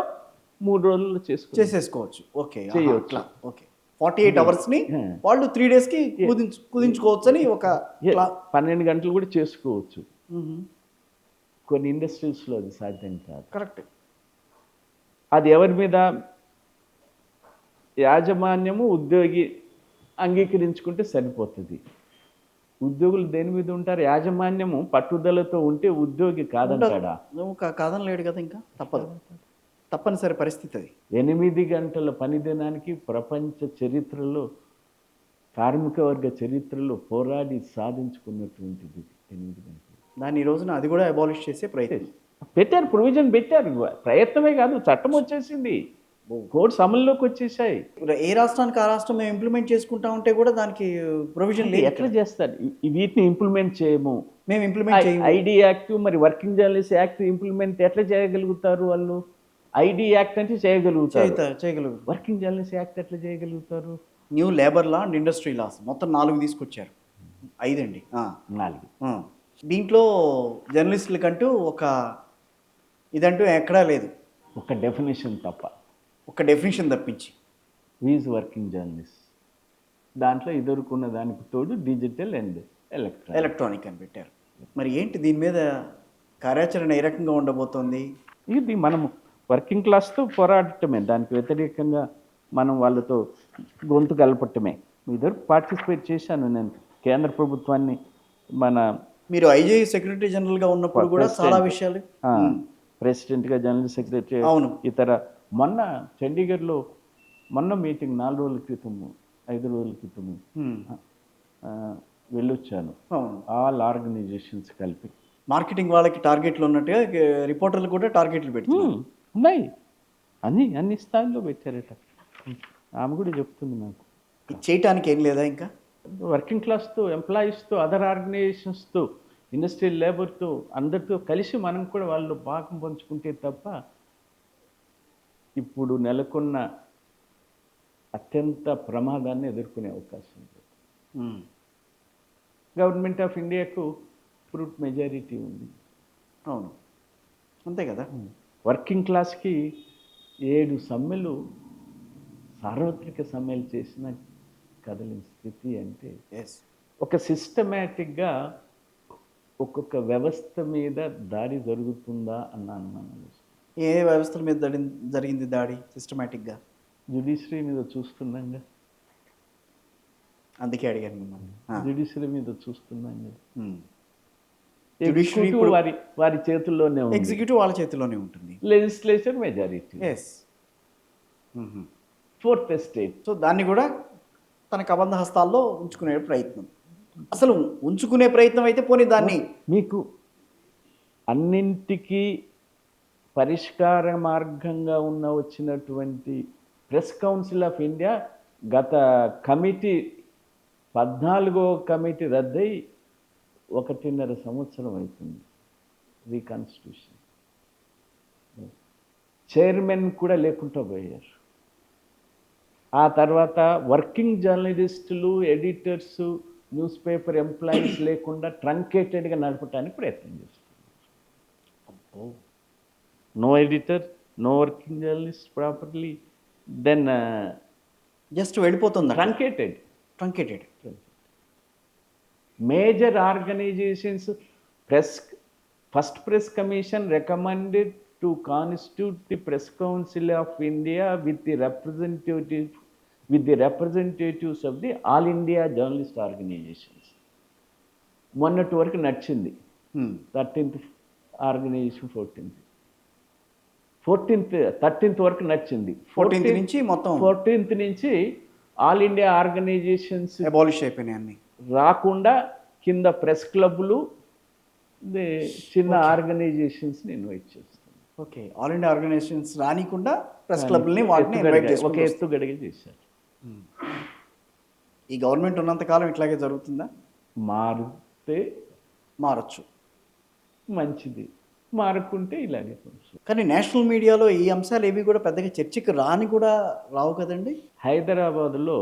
3 రోజుల్లో
చేసేసుకోవచ్చు. ఓకే,
చేయవచ్చు.
ఓకే, 48 అవర్స్ని వాళ్ళు 3 డేస్కి కుదించుకోవచ్చు అని ఒక
12 గంటలు కూడా చేసుకోవచ్చు. కొన్ని ఇండస్ట్రీస్లో అది సాధ్యం కాదు.
కరెక్ట్.
అది ఎవరి మీద? యాజమాన్యము, ఉద్యోగి అంగీకరించుకుంటే సరిపోతుంది. ఉద్యోగులు దేని మీద ఉంటారు? యాజమాన్యము పట్టుదలతో ఉంటే ఉద్యోగి కాదంటాడా?
కాదనలేడు కదా, ఇంకా తప్పనిసరి పరిస్థితి అది.
8 గంటల పని దినానికి ప్రపంచ చరిత్రలో, కార్మిక వర్గ చరిత్రలో పోరాడి సాధించుకున్నటువంటిది 8 గంటలు.
దాన్ని ఈ రోజున అది కూడా అబాలిష్ చేసే ప్రయత్నం
పెట్టారు, ప్రొవిజన్ పెట్టారు. ప్రయత్నమే కాదు, చట్టం వచ్చేసింది, కోడ్స్ అమల్లోకి వచ్చేసాయి.
ఏ రాష్ట్రానికి ఆ రాష్ట్రం మేము ఇంప్లిమెంట్ చేసుకుంటా ఉంటే కూడా దానికి ప్రొవిజన్ లేదు.
ఎట్లా చేస్తారు? వీటిని ఇంప్లిమెంట్ చేయము,
మేము ఇంప్లిమెంట్ చేయము.
ఐడి యాక్ట్, మరి వర్కింగ్ జర్నలిస్ట్ యాక్ట్ ఇంప్లిమెంట్ ఎట్లా చేయగలుగుతారు వాళ్ళు? ఐడి యాక్ట్ అంటే చేయగలుగుతారు, వర్కింగ్ జర్నలిస్ట్ యాక్ట్ ఎట్లా చేయగలుగుతారు?
New labour law and industry laws మొత్తం 4 తీసుకొచ్చారు. 5 అండి, 4. దీంట్లో జర్నలిస్టులకంటూ ఒక ఇదంటూ ఎక్కడా లేదు,
ఒక డెఫినేషన్ తప్ప,
ఒక డెఫినేషన్ తప్పించి.
వీజ్ వర్కింగ్ జర్నలిస్ట్, దాంట్లో ఎదుర్కొన్న దానికి తోడు డిజిటల్ అండ్
ఎలక్ట్రానిక్ అని పెట్టారు. మరి ఏంటి దీని మీద కార్యాచరణ ఏ రకంగా ఉండబోతోంది?
ఇది మనము వర్కింగ్ క్లాస్తో పోరాడటమే, దానికి వ్యతిరేకంగా మనం వాళ్ళతో గొంతు కలపటమే. ఇద్దరు పార్టిసిపేట్ చేశాను నేను. కేంద్ర ప్రభుత్వాన్ని
మీరు ఐజీ సెక్రటరీ జనరల్గా ఉన్నప్పుడు కూడా చాలా విషయాలు,
ప్రెసిడెంట్గా, జనరల్ సెక్రటరీ,
అవును,
ఇతర మొన్న చండీగఢ్లో మీటింగ్ 4 రోజుల క్రితము, 5 రోజుల క్రితము వెళ్ళొచ్చాను. ఆల్ ఆర్గనైజేషన్స్ కలిపి.
మార్కెటింగ్ వాళ్ళకి టార్గెట్లు ఉన్నట్టుగా రిపోర్టర్లు కూడా టార్గెట్లు
ఉన్నాయి, అన్ని స్థాయిలో పెట్టారట. ఆమె కూడా చెప్తుంది నాకు.
చేయటానికి ఏం లేదా ఇంకా?
వర్కింగ్ క్లాస్తో, ఎంప్లాయీస్తో, అదర్ ఆర్గనైజేషన్స్తో, ఇండస్ట్రియల్ లేబర్తో, అందరితో కలిసి మనం కూడా వాళ్ళు భాగం పంచుకుంటే తప్ప ఇప్పుడు నెలకొన్న అత్యంత ప్రమాదాన్ని ఎదుర్కొనే అవకాశం లేదు. గవర్నమెంట్ ఆఫ్ ఇండియాకు ఫ్రూట్ మెజారిటీ ఉంది.
అవును, అంతే కదా.
వర్కింగ్ క్లాస్కి 7 సమ్మెలు, సార్వత్రిక సమ్మెలు చేసిన కదలిన స్థితి అంటే ఒక సిస్టమేటిక్గా ఒక్కొక్క వ్యవస్థ మీద దాడి జరుగుతుందా అన్న అనుమానం.
ఏ వ్యవస్థల మీద జరిగింది దాడి సిస్టమేటిక్గా?
జ్యుడిషియరీ మీద చూస్తున్నాంగా,
అందుకే అడిగాను మిమ్మల్ని.
జ్యుడిషియరీ మీద చూస్తున్నాం కదా.
జ్యుడిషియరీ
వారి చేతుల్లోనే ఉంది,
ఎగ్జిక్యూటివ్ వాళ్ళ చేతిలోనే ఉంటుంది,
legislature majority, 4th estate.
So దాన్ని కూడా తన కబంధ హస్తాల్లో ఉంచుకునే ప్రయత్నం. అసలు ఉంచుకునే ప్రయత్నం అయితే పోనీ దాన్ని
మీకు అన్నింటికీ పరిష్కార మార్గంగా వచ్చినటువంటి ప్రెస్ కౌన్సిల్ ఆఫ్ ఇండియా గత కమిటీ 14వ కమిటీ రద్దయి 1.5 సంవత్సరం అవుతుంది. రీకాన్స్టిట్యూషన్ చైర్మన్ కూడా లేకుండా పోయారు. ఆ తర్వాత వర్కింగ్ జర్నలిస్టులు, ఎడిటర్స్, న్యూస్ పేపర్ ఎంప్లాయీస్ లేకుండా ట్రంకేటెడ్గా నడపడానికి ప్రయత్నం చేస్తున్నారు. No editor, no working journalist properly, then
just వెళ్ళిపోతుంది. Truncated.
Major organisations, first press commission recommended to constitute the Press Council of India with the representatives of the all India journalist organizations. మొన్నటి వరకు నడిచింది. 13th organisation 13th వరకు నడిచింది.
14th నుంచి మొత్తం
14th నుంచి all India organisations
abolish అయిపోయినాయి అన్ని.
రాకుండా కింద ప్రెస్ క్లబ్లు, చిన్న ఆర్గనైజేషన్స్ని ఇన్వైట్ చేస్తాం.
ఓకే, ఆల్ ఇండియా ఆర్గనైజేషన్స్ రానికుండా ప్రెస్ క్లబ్ని వాటిని ఇన్వైట్ చేసి
ఒక ఎత్తుగడిగా చేశారు.
ఈ గవర్నమెంట్ ఉన్నంతకాలం ఇట్లాగే జరుగుతుందా?
మారితే
మారచ్చు,
మంచిది, మారకుంటే ఇలాగే కొంచెం.
కానీ నేషనల్ మీడియాలో ఈ అంశాలు ఏవి కూడా పెద్దగా చర్చకి రావు కదండి.
హైదరాబాదులో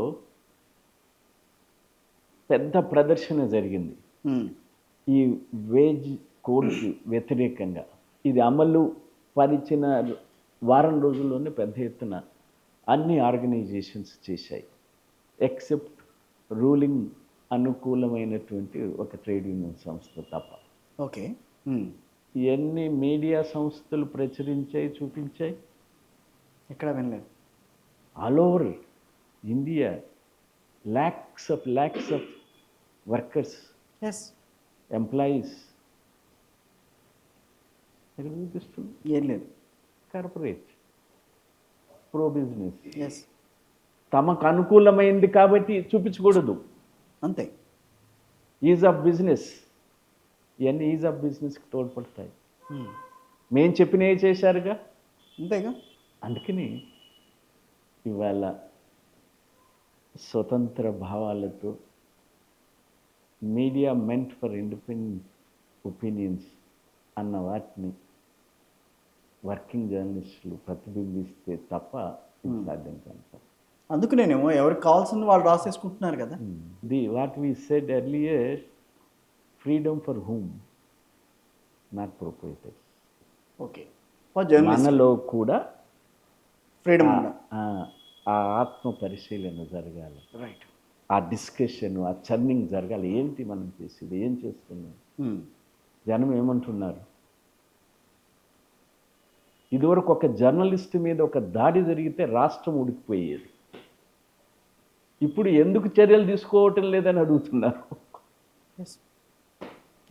పెద్ద ప్రదర్శన జరిగింది ఈ వేజ్ కోడ్కి వ్యతిరేకంగా. ఇది అమలు పరిచిన వారం రోజుల్లోనే పెద్ద ఎత్తున అన్ని ఆర్గనైజేషన్స్ చేశాయి, ఎక్సెప్ట్ రూలింగ్ అనుకూలమైనటువంటి ఒక ట్రేడ్ యూనియన్ సంస్థ తప్ప.
ఓకే,
ఇవన్నీ మీడియా సంస్థలు ప్రచురించాయి, చూపించాయి.
ఎక్కడ వినలేదు.
All over India lakhs of workers, employees,
ఏం లేదు.
కార్పొరేట్, ప్రో బిజినెస్,
తమకు
అనుకూలమైంది కాబట్టి చూపించకూడదు,
అంతే.
ఈజ్ ఆఫ్ బిజినెస్, ఇవన్నీ ఈజ్ ఆఫ్ బిజినెస్కి తోడ్పడతాయి. మేం చెప్పినవి చేశారుగా,
అంతేగా.
అందుకని ఇవాళ స్వతంత్ర భావాలతో media meant for independent opinions అన్న వాటిని వర్కింగ్ జర్నలిస్టులు ప్రతిబింబిస్తే తప్ప ఇది సాధ్యం కాదు.
అందుకనేమో ఎవరికి కావాల్సింది వాళ్ళు రాసేసుకుంటున్నారు కదా.
What we said earlier, freedom for whom, not ప్రొప్రైటర్స్.
Okay,
మనలో కూడా
ఫ్రీడమ్,
ఆ ఆత్మ పరిశీలన జరగాలి,
రైట్,
ఆ డిస్కషన్, ఆ చర్నింగ్ జరగాలి. ఏంటి మనం చేసేది, ఏం చేస్తున్నాం, జనం ఏమంటున్నారు. ఇదివరకు ఒక జర్నలిస్ట్ మీద ఒక దాడి జరిగితే రాష్ట్రం ఉడికిపోయేది. ఇప్పుడు ఎందుకు చర్యలు తీసుకోవటం లేదని అడుగుతున్నారు.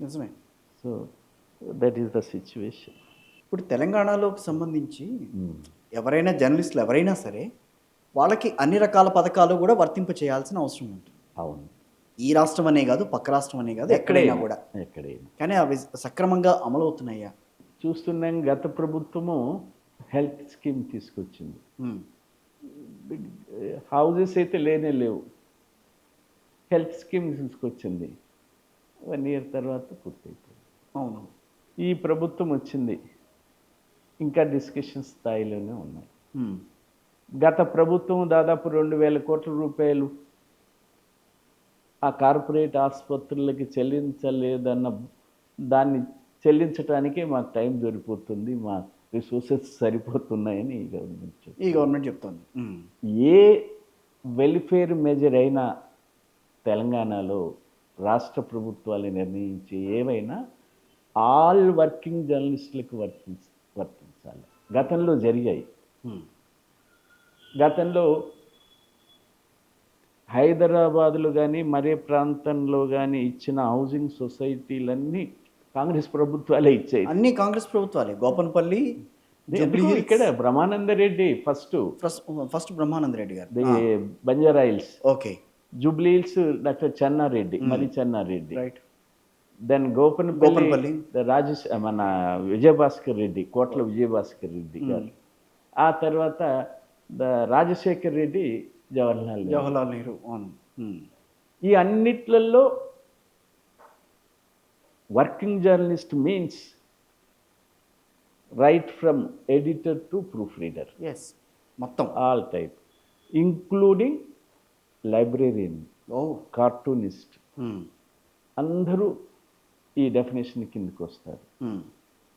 నిజమే.
So that is the situation.
ఇప్పుడు తెలంగాణలోకి సంబంధించి ఎవరైనా జర్నలిస్టులు ఎవరైనా సరే వాళ్ళకి అన్ని రకాల పథకాలు కూడా వర్తింప చేయాల్సిన అవసరం ఉంటుంది.
అవును,
ఈ రాష్ట్రం అనే కాదు, పక్క రాష్ట్రం అనే కాదు, ఎక్కడైనా కూడా. కానీ అవి సక్రమంగా అమలవుతున్నాయా?
చూస్తున్నాం. గత ప్రభుత్వము హెల్త్ స్కీమ్ తీసుకొచ్చింది. హౌజెస్ అయితే లేవు, హెల్త్ స్కీమ్ తీసుకొచ్చింది. 1 year తర్వాత పూర్తయిపోయింది.
అవును,
ఈ ప్రభుత్వం వచ్చింది, ఇంకా డిస్కషన్ స్థాయిలోనే ఉన్నాయి. గత ప్రభుత్వం దాదాపు 2,000 కోట్ల రూపాయలు ఆ కార్పొరేట్ ఆసుపత్రులకి చెల్లించలేదన్న దాన్ని చెల్లించడానికే మాకు టైం సరిపోతుంది, మా రిసోర్సెస్ సరిపోతున్నాయని ఈ గవర్నమెంట్
చెప్తుంది.
ఏ వెల్ఫేర్ మెజర్ అయినా తెలంగాణలో రాష్ట్ర ప్రభుత్వాలు నిర్ణయించి ఏవైనా ఆల్ వర్కింగ్ జర్నలిస్టులకు వర్తించాలి. గతంలో జరిగాయి. గతంలో హైదరాబాదులో కానీ మరే ప్రాంతంలో కానీ ఇచ్చిన హౌసింగ్ సొసైటీలన్నీ కాంగ్రెస్ ప్రభుత్వాలే ఇచ్చాయి.
అన్ని కాంగ్రెస్ ప్రభుత్వాలే. గోపన్పల్లి,
ఇక్కడ బ్రహ్మానందరెడ్డి
ఫస్ట్ బ్రహ్మానందరెడ్డి గారు,
Banjara Hills,
okay,
Jubilee Hills doctor Chenna Reddy, మరి చెన్నారెడ్డి,
రైట్.
దెన్ గోపన్పల్లి మన విజయభాస్కర్ రెడ్డి, కోట్ల విజయభాస్కర్ రెడ్డి గారు. ఆ తర్వాత రాజశేఖర్ రెడ్డి, జవహర్లాల్ నెహ్రూ. ఈ అన్నిట్లలో working journalist means right from editor to proofreader,
మొత్తం
all type, including librarian, cartoonist, అందరూ ఈ డెఫినేషన్ కిందకి వస్తారు.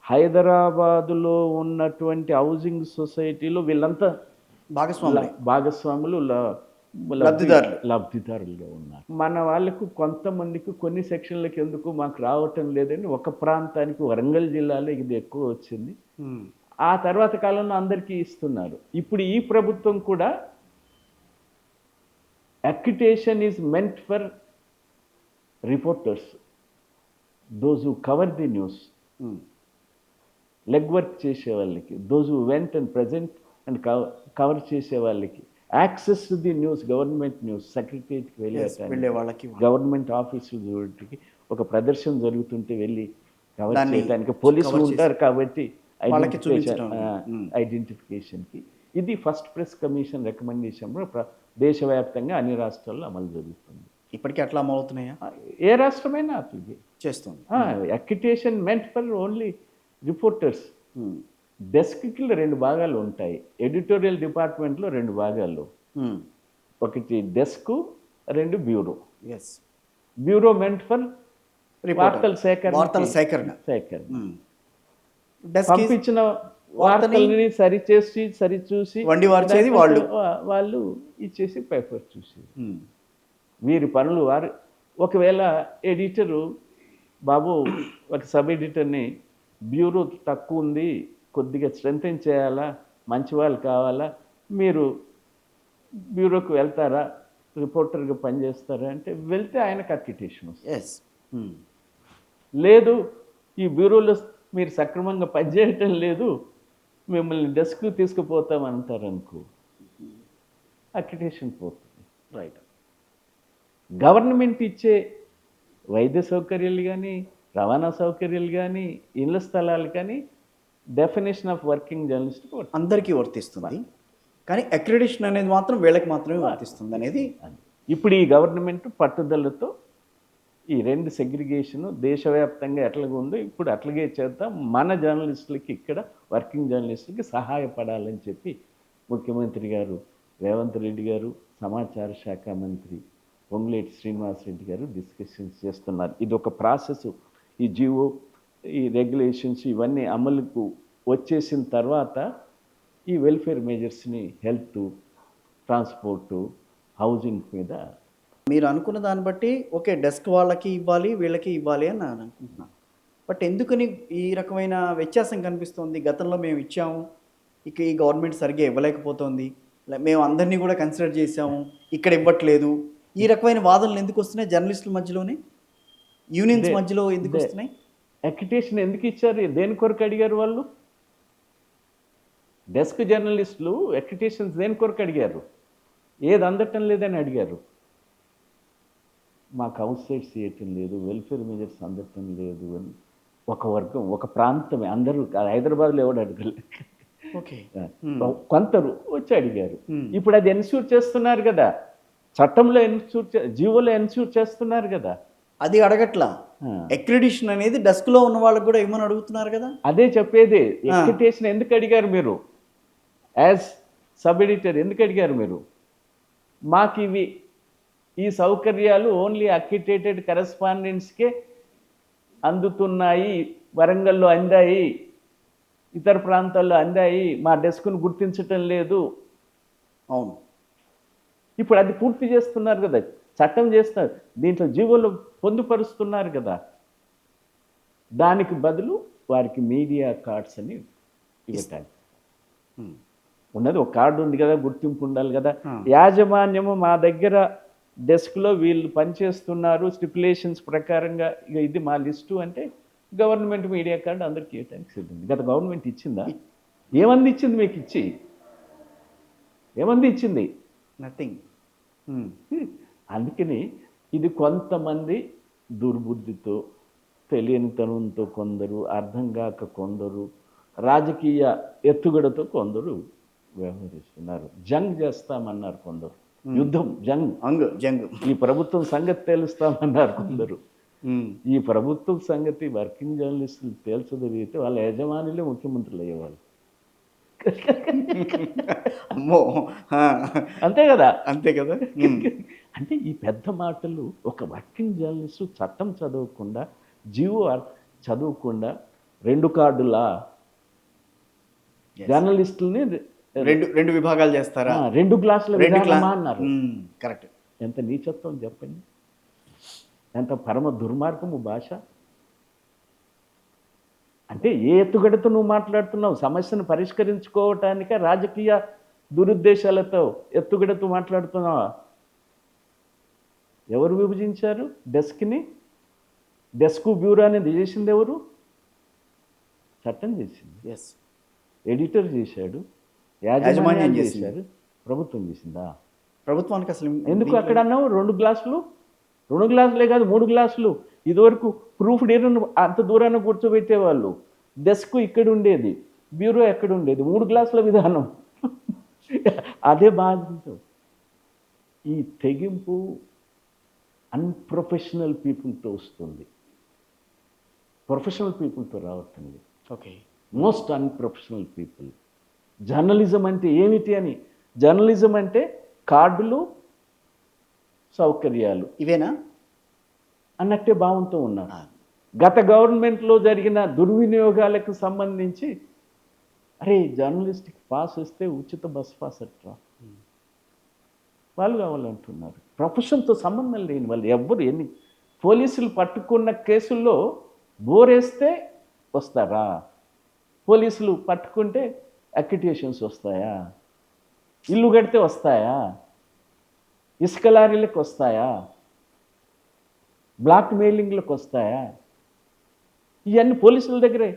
హైదరాబాదులో ఉన్నటువంటి హౌసింగ్ సొసైటీలో వీళ్ళంతా భాగస్వాములు, లబ్ధిదారులుగా ఉన్నారు. మన వాళ్ళకు కొంతమందికి కొన్ని సెక్షన్లకు ఎందుకు మాకు రావటం లేదని ఒక ప్రాంతానికి వరంగల్ జిల్లాలో ఇది ఎక్కువ వచ్చింది. ఆ తర్వాత కాలంలో అందరికీ ఇస్తున్నారు. ఇప్పుడు ఈ ప్రభుత్వం కూడా accreditation is meant for reporters, those who cover the news, leg work చేసే వాళ్ళకి, those who went and present and cover చేసే వాళ్ళకి, access to the news, government news, సెక్రటరీకి
వెళ్ళే వాళ్ళకి
గవర్నమెంట్ ఆఫీసులకి ఒక ప్రదర్శన జరుగుతుంటే వెళ్ళి కవర్
దాన్ని
చేయడానికి పోలీసులు
cover చేసి
ఉంటారు కాబట్టి
వాళ్ళకి చూపించడం.
ఐడెంటిఫికేషన్కి ఇది ఫస్ట్ ప్రెస్ కమిషన్ రికమెండేషన్ దేశవ్యాప్తంగా అన్ని రాష్ట్రాల్లో అమలు జరుగుతుంది.
ఇప్పటికీ అట్లా అమలవుతున్నాయా?
ఏ రాష్ట్రమైనా అట్లది
చేస్తుంది.
Accreditation meant for only reporters. డెస్క్కి 2 భాగాలు ఉంటాయి, ఎడిటోరియల్ డిపార్ట్మెంట్లో 2 భాగాలు, ఒకటి desk, 2 bureau.
Yes,
bureau meant for వార్తల సేకరణ. పంపించిన వార్తల్ని సరిచూసి
వండివార్చేది
వాళ్ళు ఇచ్చేసి పేపర్ చూసి వీరి పనులు వారు. ఒకవేళ ఎడిటరు బాబు ఒక సబ్ ఎడిటర్ని బ్యూరో తక్కువ ఉంది, కొద్దిగా స్ట్రెంథెన్ చేయాలా, మంచి వాళ్ళు కావాలా, మీరు బ్యూరోకి వెళ్తారా, రిపోర్టర్గా పనిచేస్తారా అంటే వెళ్తే ఆయనకు అక్రిటేషన్ వస్తుంది. లేదు ఈ బ్యూరోలో మీరు సక్రమంగా పనిచేయటం లేదు, మిమ్మల్ని డెస్క్కి తీసుకుపోతామంటారనుకో, అక్రిటేషన్ పోతుంది.
రైట్.
గవర్నమెంట్ ఇచ్చే వైద్య సౌకర్యాలు కానీ, రవాణా సౌకర్యాలు కానీ, ఇళ్ల స్థలాలు కానీ డెఫినేషన్ ఆఫ్ వర్కింగ్ జర్నలిస్ట్
అందరికీ వర్తిస్తుంది, కానీ అక్రిడిషన్ అనేది మాత్రం వీళ్ళకి మాత్రమే వర్తిస్తుంది అనేది.
ఇప్పుడు ఈ గవర్నమెంట్ పట్టుదలతో ఈ 2 సెగ్రిగేషను దేశవ్యాప్తంగా ఎట్లాగ ఉందో ఇప్పుడు అట్లాగే చేద్దాం, మన జర్నలిస్టులకి ఇక్కడ వర్కింగ్ జర్నలిస్టులకి సహాయపడాలని చెప్పి ముఖ్యమంత్రి గారు రేవంత్ రెడ్డి గారు, సమాచార శాఖ మంత్రి పొంగులేటి శ్రీనివాసరెడ్డి గారు డిస్కషన్స్ చేస్తున్నారు. ఇది ఒక ప్రాసెస్. ఈ జియో, ఈ రెగ్యులేషన్స్ ఇవన్నీ అమలుకు వచ్చేసిన తర్వాత ఈ వెల్ఫేర్ మెజర్స్ని హెల్త్, ట్రాన్స్పోర్టు, హౌసింగ్ మీద
మీరు అనుకున్న దాన్ని బట్టి ఓకే డెస్క్ వాళ్ళకి ఇవ్వాలి, వీళ్ళకి ఇవ్వాలి అని నేను అనుకుంటున్నాను. బట్ ఎందుకని ఈ రకమైన వ్యత్యాసం కనిపిస్తుంది? గతంలో మేము ఇచ్చాము, ఇక ఈ గవర్నమెంట్ సరిగ్గా ఇవ్వలేకపోతుంది, మేము అందరినీ కూడా కన్సిడర్ చేసాము, ఇక్కడ ఇవ్వట్లేదు, ఈ రకమైన వాదనలు ఎందుకు వస్తున్నాయి జర్నలిస్టుల మధ్యలోనే, యూనియన్స్ మధ్యలో ఎందుకు వస్తున్నాయి?
అక్రిటేషన్ ఎందుకు ఇచ్చారు, దేని కొరకు అడిగారు వాళ్ళు? డెస్క్ జర్నలిస్టులు అక్రిటేషన్స్ దేని కొరకు అడిగారు? ఏది అందటం లేదని అడిగారు. మాకు అవుట్ సైడ్స్ చేయటం లేదు, వెల్ఫేర్ మెజర్స్ అందటం లేదు అని ఒక వర్గం, ఒక ప్రాంతమే, అందరూ హైదరాబాద్లో ఎవడు అడగలేదు,
ఓకే
కొందరు వచ్చి అడిగారు. ఇప్పుడు అది ఎన్ష్యూర్ చేస్తున్నారు కదా, చట్టంలో జీవోలో ఎన్ష్యూర్ చేస్తున్నారు కదా,
అది అడగట్లా. అక్రిడిషన్ అనేది డెస్క్లో ఉన్న వాళ్ళకి కూడా ఏమని అడుగుతున్నారు కదా.
అదే చెప్పేది. అక్రిటేషన్ ఎందుకు అడిగారు మీరు? యాజ్ సబ్ ఎడిటర్ ఎందుకు అడిగారు మీరు? మాకు ఈ సౌకర్యాలు ఓన్లీ అక్రిటేటెడ్ కరెస్పాండెంట్స్కే అందుతున్నాయి, వరంగల్లో అందాయి, ఇతర ప్రాంతాల్లో అందాయి, మా డెస్క్ను గుర్తించటం లేదు.
అవును,
ఇప్పుడు అది పూర్తి చేస్తున్నారు కదా, చట్టం చేస్తున్నారు, దీంట్లో జీవోలు పొందుపరుస్తున్నారు కదా. దానికి బదులు వారికి మీడియా కార్డ్స్ అని ఇవ్వటానికి ఉన్నది. ఒక కార్డు ఉంది కదా, గుర్తింపు ఉండాలి కదా. యాజమాన్యము మా దగ్గర డెస్క్లో వీళ్ళు పనిచేస్తున్నారు స్టిపులేషన్స్ ప్రకారంగా, ఇక ఇది మా లిస్టు అంటే గవర్నమెంట్ మీడియా కార్డు అందరికి ఇవ్వడానికి సిద్ధం. గత గవర్నమెంట్ ఇచ్చిందా? ఏమంది ఇచ్చింది మీకు? ఏమంది ఇచ్చింది?
నథింగ్.
అందుకని ఇది కొంతమంది దుర్బుద్ధితో, తెలియనితనంతో కొందరు, అర్థం కాక కొందరు, రాజకీయ ఎత్తుగడతో కొందరు వ్యవహరిస్తున్నారు. జంగ్ చేస్తామన్నారు కొందరు, యుద్ధం, జంగ్, ఈ ప్రభుత్వం సంగతి తేలుస్తామన్నారు కొందరు. ఈ ప్రభుత్వం సంగతి వర్కింగ్ జర్నలిస్టులు తేల్చదలిగితే వాళ్ళ యజమానులే ముఖ్యమంత్రులు అయ్యేవాళ్ళు.
అమ్మో,
అంతే కదా.
అంటే
ఈ పెద్ద మాటలు ఒక వర్కింగ్ జర్నలిస్టు చట్టం చదవకుండా, జీవో చదవకుండా 2 కార్డులా జర్నలిస్టుల్ని
రెండు విభాగాలు చేస్తారా?
2 క్లాసుల విధానమా అన్నారు.
కరెక్ట్.
ఎంత నీచత్వం చెప్పండి, ఎంత పరమ దుర్మార్గము భాష. అంటే ఏ ఎత్తుగడతో నువ్వు మాట్లాడుతున్నావు? సమస్యను పరిష్కరించుకోవటానిక రాజకీయ దురుద్దేశాలతో ఎత్తుగడతో మాట్లాడుతున్నావా? ఎవరు విభజించారు డెస్క్ని? డెస్క్ బ్యూరో అనేది చేసింది ఎవరు? చట్టం చేసింది.
ఎస్,
ఎడిటర్ చేశాడు,
యాజమాన్యం
యాజమాన్యం
చేసింది.
చేశారు, ప్రభుత్వం చేసిందా?
ప్రభుత్వానికి అసలు
ఎందుకు అక్కడ అన్నావు 2 గ్లాసులు? 2 గ్లాసులే కాదు 3 గ్లాసులు. ఇదివరకు ప్రూఫ్ డేటను అంత దూరాన్ని కూర్చోబెట్టేవాళ్ళు. డెస్క్ ఇక్కడ ఉండేది, బ్యూరో ఎక్కడ ఉండేది. 3 గ్లాసుల విధానం. అదే బాధ్యత. ఈ తెగింపు అన్ప్రొఫెషనల్ పీపుల్తో వస్తుంది, ప్రొఫెషనల్ పీపుల్తో రావట్లేదు.
Okay,
most unprofessional people. Journalism అంటే ఏమిటి అని, జర్నలిజం అంటే కార్డులు, సౌకర్యాలు
ఇవేనా
అన్నట్టే భావంతో ఉన్నారు. గత గవర్నమెంట్లో జరిగిన దుర్వినియోగాలకు సంబంధించి అరే జర్నలిస్ట్కి పాస్ వస్తే ఉచిత బస్ పాస్ అట్రా వాళ్ళు కావాలంటున్నారు. ప్రొఫెషన్తో సంబంధం లేని వాళ్ళు ఎవ్వరు ఎన్ని పోలీసులు పట్టుకున్న కేసుల్లో బోరేస్తే వస్తారా? పోలీసులు పట్టుకుంటే అక్యుటేషన్స్ వస్తాయా? ఇల్లు కడితే వస్తాయా? ఇసుక లారీలకు వస్తాయా? బ్లాక్ మెయిలింగ్లకు వస్తాయా? ఇవన్నీ పోలీసుల దగ్గరే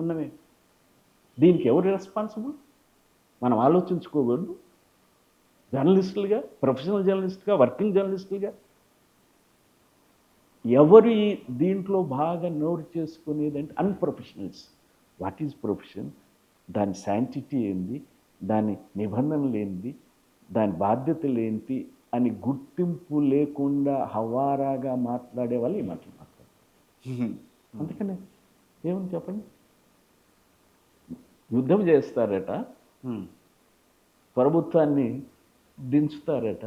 ఉన్నవే. దీనికి ఎవరు రెస్పాన్సిబుల్? మనం ఆలోచించుకోకూడదు. జర్నలిస్టులుగా, ప్రొఫెషనల్ జర్నలిస్టుగా, వర్కింగ్ జర్నలిస్టులుగా ఎవరు ఈ దీంట్లో బాగా నోరు చేసుకునేదంటే అన్ప్రొఫెషనల్స్. What is profession? దాని శాంటిటీ ఏంది, దాని నిబంధనలు ఏంది, దాని బాధ్యతలు ఏంటి అని గుర్తింపు లేకుండా హవారాగా మాట్లాడే వాళ్ళు ఈ మాటలు మాట్లాడతారు. అందుకనే ఏమని చెప్పండి, యుద్ధం చేస్తారట, ప్రభుత్వాన్ని దించుతారట,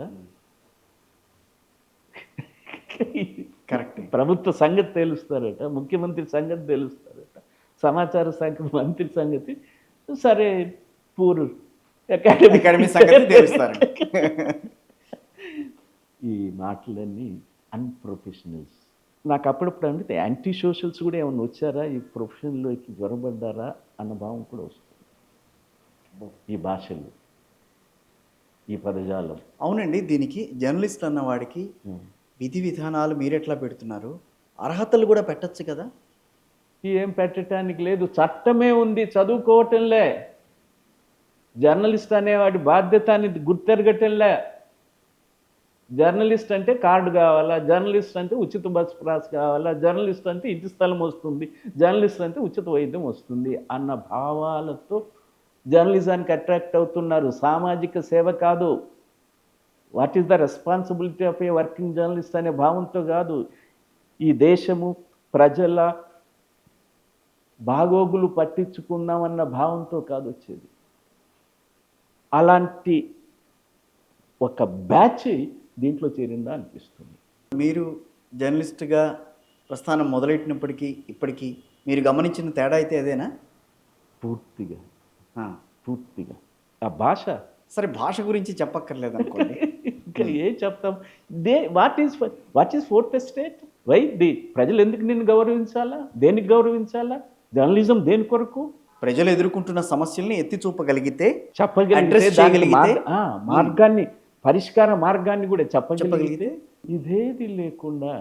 కరెక్ట్,
ప్రభుత్వ సంగతి తేలుస్తారట, ముఖ్యమంత్రి సంగతి తేలుస్తారట, సమాచార శాఖ మంత్రి సంగతి సరే పూర్
అకాడమీ సంగతి తెలుస్తారు.
ఈ మాటలన్నీ అన్ప్రొఫెషనల్స్. నాకు అప్పుడప్పుడు అంటే యాంటీ సోషల్స్ కూడా ఏమైనా వచ్చారా ఈ ప్రొఫెషన్లోకి, జ్వరబడ్డారా అన్న భావం కూడా వస్తుంది. ఈ భాషలు, ఈ పదజాలం.
అవునండి, దీనికి జర్నలిస్ట్ అన్న వాడికి విధి విధానాలు మీరెట్లా పెడుతున్నారు, అర్హతలు కూడా పెట్టచ్చు కదా?
ఏం పెట్టడానికి లేదు, చట్టమే ఉంది, చదువుకోవటంలే. జర్నలిస్ట్ అనేవాడి బాధ్యత అనేది గుర్తెరగటంలే. జర్నలిస్ట్ అంటే కార్డు కావాలా, జర్నలిస్ట్ అంటే ఉచిత బస్ పాస్ కావాలా, జర్నలిస్ట్ అంటే ఇంటి స్థలం వస్తుంది, జర్నలిస్ట్ అంటే ఉచిత వైద్యం వస్తుంది అన్న భావాలతో జర్నలిజానికి అట్రాక్ట్ అవుతున్నారు. సామాజిక సేవ కాదు, what is the responsibility of A working journalist అనే భావంతో కాదు, ఈ దేశము ప్రజల బాగోగులు పట్టించుకుందామన్న భావంతో కాదు వచ్చేది. అలాంటి ఒక బ్యాచ్ దీంట్లో చేరిందా అనిపిస్తుంది.
మీరు జర్నలిస్ట్గా ప్రస్థానం మొదలెట్టినప్పటికీ ఇప్పటికీ మీరు గమనించిన తేడా అయితే అదేనా?
పూర్తిగా పూర్తిగా ఆ భాష.
సరే, భాష గురించి చెప్పక్కర్లేదు అనుకోండి.
ఇంకా ఏం చెప్తాం? What is fourth estate? Why ప్రజలు ఎందుకు నిన్ను గౌరవించాలా? దేనికి గౌరవించాలా? జర్నలిజం దేని కొరకు?
ప్రజలు ఎదుర్కొంటున్న సమస్యల్ని ఎత్తి చూపగలిగితే,
చెప్పగలిగితే, మార్గాన్ని, పరిష్కార మార్గాన్ని కూడా చెప్పగలిగితే. ఇదేది లేకుండా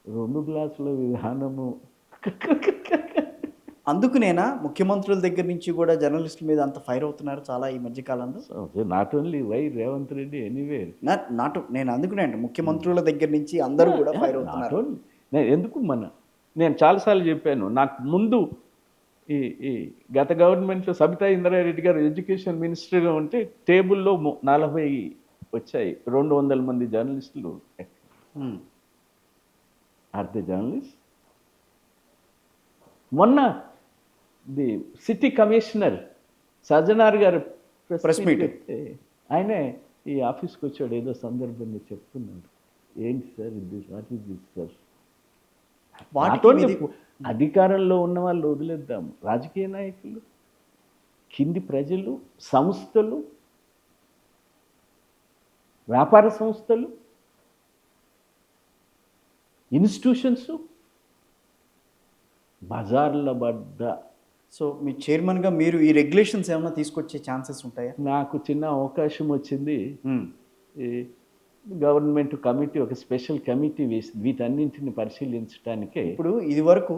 2 గ్లాసుల విధానము.
అందుకునేనా ముఖ్యమంత్రుల దగ్గర నుంచి కూడా జర్నలిస్టుల మీద అంత ఫైర్ అవుతున్నారు చాలా ఈ మధ్య కాలంలో?
Not only Revanth Reddy, anywhere.
నేను అందుకునే అండి, ముఖ్యమంత్రుల దగ్గర నుంచి అందరూ కూడా ఫైర్ అవుతున్నారు.
ఎందుకు నేను చాలాసార్లు చెప్పాను, నాకు ముందు ఈ గత గవర్నమెంట్లో సబితా ఇంద్రారెడ్డి గారు ఎడ్యుకేషన్ మినిస్టర్గా ఉంటే టేబుల్లో 40 వచ్చాయి. 200 మంది జర్నలిస్టులు. Are they journalist? మొన్న ది సిటీ కమిషనర్ సజ్జనార్ గారు ప్రెస్ మీట్ ఆయనే ఈ ఆఫీస్కి వచ్చాడు, ఏదో సందర్భంగా చెప్తున్నాడు, ఏంటి సార్ ఇది, వాట్ ఈస్ దిస్ సార్? అధికారంలో ఉన్న వాళ్ళు వదిలేద్దాం, రాజకీయ నాయకులు, కింది ప్రజలు, సంస్థలు, వ్యాపార సంస్థలు, ఇన్స్టిట్యూషన్స్ బజార్ల పడ్డ.
సో మీ చైర్మన్గా మీరు ఈ రెగ్యులేషన్స్ ఏమైనా తీసుకొచ్చే ఛాన్సెస్ ఉంటాయా?
నాకు చిన్న అవకాశం వచ్చింది. గవర్నమెంట్ కమిటీ ఒక స్పెషల్ కమిటీ వేసి వీటన్నింటిని పరిశీలించడానికే.
ఇప్పుడు ఇది వరకు